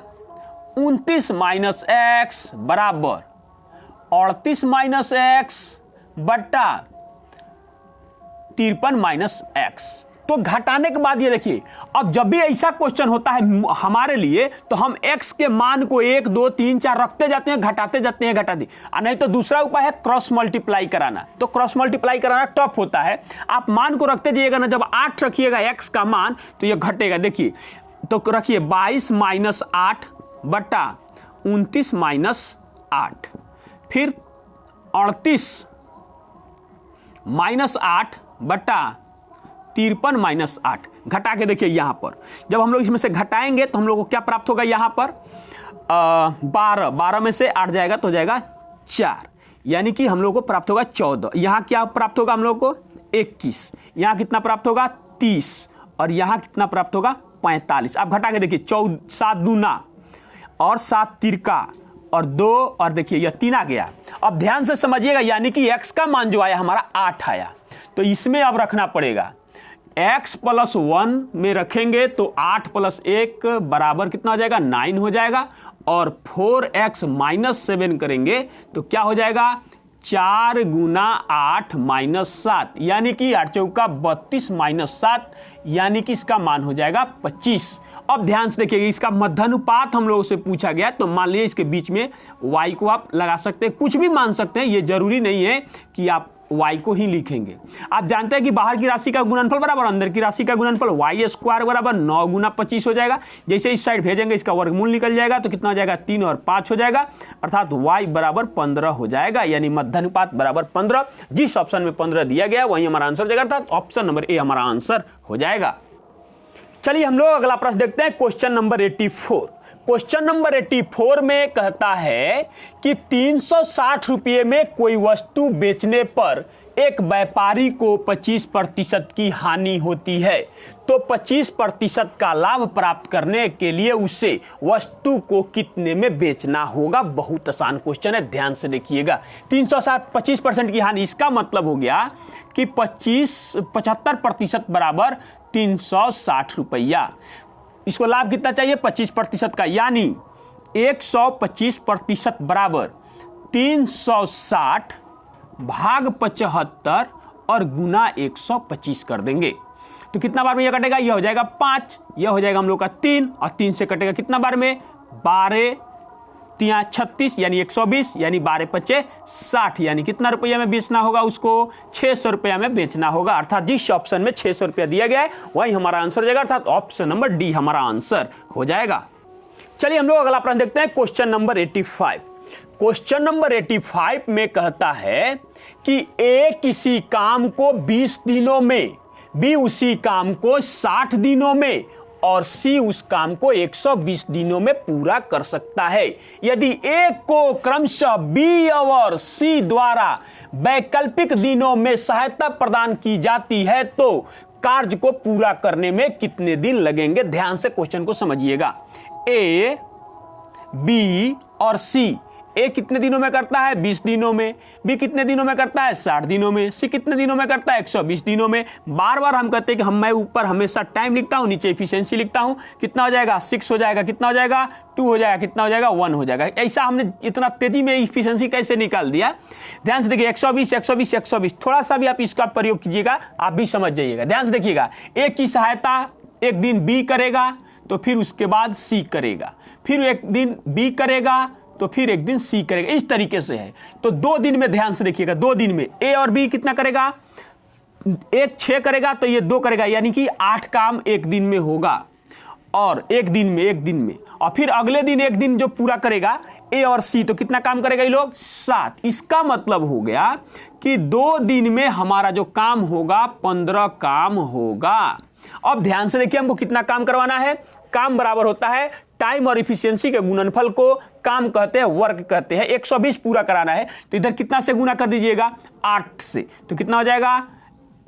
29 - x बराबर 38 - x बट्टा 53 - x। तो घटाने के बाद ये देखिए, अब जब भी ऐसा क्वेश्चन होता है हमारे लिए तो हम x के मान को 1, 2, 3, 4 रखते जाते हैं, घटाते जाते हैं, घटाते। नहीं तो दूसरा उपाय है क्रॉस मल्टीप्लाई कराना। तो क्रॉस मल्टीप्लाई कराना टफ होता है। आप मान को रखते जाइएगा ना, जब 8 रखिएगा x का मान तो ये घटेगा। देखिए तो रखिए 22 - 8 बट्टा 29 - 8, फिर 38 - 8 बट्टा 53 - 8। घटा के देखिए, यहां पर जब हम लोग इसमें से घटाएंगे तो हम लोग को क्या प्राप्त होगा? यहां पर 12 में से 8 जाएगा तो जाएगा 4, यानी कि हम लोग को प्राप्त होगा 14। यहां क्या प्राप्त होगा हम लोग को? 21। यहां कितना प्राप्त होगा? 30। और यहां कितना प्राप्त होगा? 45। आप घटा के देखिए, 7 दूना और 7 तिरका और 2 और देखिए यह 3 आ गया। अब ध्यान से समझिएगा, यानी कि x का मान जो आया हमारा 8 आया, तो इसमें अब रखना पड़ेगा x + 1 में रखेंगे तो 8 + 1 बराबर कितना हो जाएगा? 9 हो जाएगा। और 4x - 7 करेंगे तो क्या हो जाएगा? 4 × 8 - 7, यानी कि 8 चौका 32 - 7, यानी कि इसका मान हो जाएगा 25। अब ध्यान से देखिए, इसका मध्यानुपात हम लोगों से पूछा गया, तो मान लीजिए इसके बीच में y को आप लगा सकते हैं, कुछ भी मान सकते हैं। ये जरूरी नहीं है कि आप y को ही लिखेंगे। आप जानते हैं कि बाहर की राशि का गुणनफल बराबर अंदर की राशि का गुणनफल, y² बराबर 9 × 25 हो जाएगा। जैसे इस साइड भेजेंगे इसका वर्गमूल निकल जाएगा तो कितना हो जाएगा? 3 और 5 हो जाएगा, अर्थात y बराबर 15 हो जाएगा, यानी मध्यानुपात बराबर 15। जिस ऑप्शन में 15 दिया गया वही हमारा आंसर हो जाएगा, अर्थात ऑप्शन नंबर ए हमारा आंसर हो जाएगा। चलिए हम लोग अगला प्रश्न देखते हैं, क्वेश्चन नंबर 84। क्वेश्चन नंबर 84 में कहता है कि 360 रुपये में कोई वस्तु बेचने पर एक व्यापारी को 25% की हानि होती है, तो 25% का लाभ प्राप्त करने के लिए उसे वस्तु को कितने में बेचना होगा? बहुत आसान क्वेश्चन है, ध्यान से देखिएगा। 360 25% की हानि, इसका मतलब हो गया कि 75% बराबर 360 रुपया। इसको लाभ कितना चाहिए? 25% का, यानी 125% बराबर 360 भाग 75 और गुना 125 कर देंगे। तो कितना बार में यह कटेगा? यह हो जाएगा 5, यह हो जाएगा हम लोग का 3, और 3 से कटेगा कितना बार में? 12 तिया 36 यानी 120, यानी 12 पचे 60, यानी कितना रुपया में बेचना होगा उसको? 600 रुपया में बेचना होगा। अर्थात जिस ऑप्शन में 600 रुपया दिया गया है वही हमारा आंसर हो जाएगा, अर्थात ऑप्शन नंबर डी हमारा आंसर हो जाएगा। चलिए हम लोग अगला प्रश्न देखते हैं, क्वेश्चन नंबर 85। क्वेश्चन नंबर 85 में कहता है कि ए किसी काम को 20 दिनों में, बी उसी काम को 60 दिनों में और सी उस काम को 120 दिनों में पूरा कर सकता है। यदि ए को क्रमशः बी और सी द्वारा वैकल्पिक दिनों में सहायता प्रदान की जाती है तो कार्य को पूरा करने में कितने दिन लगेंगे? ध्यान से क्वेश्चन को समझिएगा। ए, बी और सी, ए कितने दिनों में करता है? 20 दिनों में। बी कितने दिनों में करता है? 60 दिनों में। सी कितने दिनों में करता है? 120 दिनों में। बार बार हम कहते हैं कि मैं ऊपर हमेशा टाइम लिखता हूं, नीचे एफिशिएंसी लिखता हूं। कितना हो जाएगा? 6 हो जाएगा। कितना हो जाएगा? 2 हो जाएगा। कितना हो जाएगा? 1 हो जाएगा। ऐसा हमने इतना तेजी में एफिशिएंसी कैसे निकाल दिया? ध्यान से देखिए, 120 120 120, थोड़ा सा भी आप इसका प्रयोग कीजिएगा, आप भी समझ जाइएगा। ध्यान से देखिएगा, ए की सहायता एक दिन बी करेगा तो फिर उसके बाद सी करेगा, फिर एक दिन बी करेगा तो फिर एक दिन सी करेगा। इस तरीके से है। तो 2 दिन में, ध्यान से देखिएगा, 2 दिन में ए और बी कितना करेगा? एक 6 करेगा तो ये 2 करेगा, यानी कि 8 काम एक दिन में होगा। और एक दिन में और फिर अगले दिन एक दिन जो पूरा करेगा ए और सी, तो कितना काम करेगा ये लोग? 7। इसका मतलब हो गया कि 2 दिन में हमारा जो काम होगा 15 काम होगा। अब ध्यान से देखिए, हमको कितना काम करवाना है? काम बराबर होता है टाइम और इफिशियंसी के गुणनफल को काम कहते हैं, वर्क कहते हैं। 120 पूरा कराना है तो इधर कितना से गुना कर दीजिएगा? 8 से। तो कितना हो जाएगा?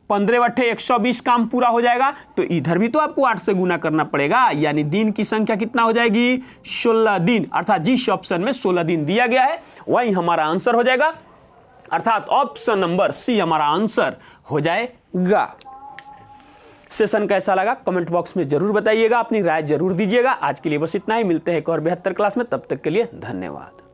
15 बट्टे 120 काम पूरा हो जाएगा। तो इधर भी तो आपको 8 से गुना करना पड़ेगा, यानी दिन की संख्या कितना हो जाएगी? 16 दिन। अर्थात जिस ऑप्शन में 16 दिन दिया गया है वही हमारा आंसर हो जाएगा, अर्थात ऑप्शन नंबर सी हमारा आंसर हो जाएगा। सेशन कैसा लगा कमेंट बॉक्स में जरूर बताइएगा, अपनी राय जरूर दीजिएगा। आज के लिए बस इतना ही, मिलते हैं एक और बेहतर क्लास में, तब तक के लिए धन्यवाद।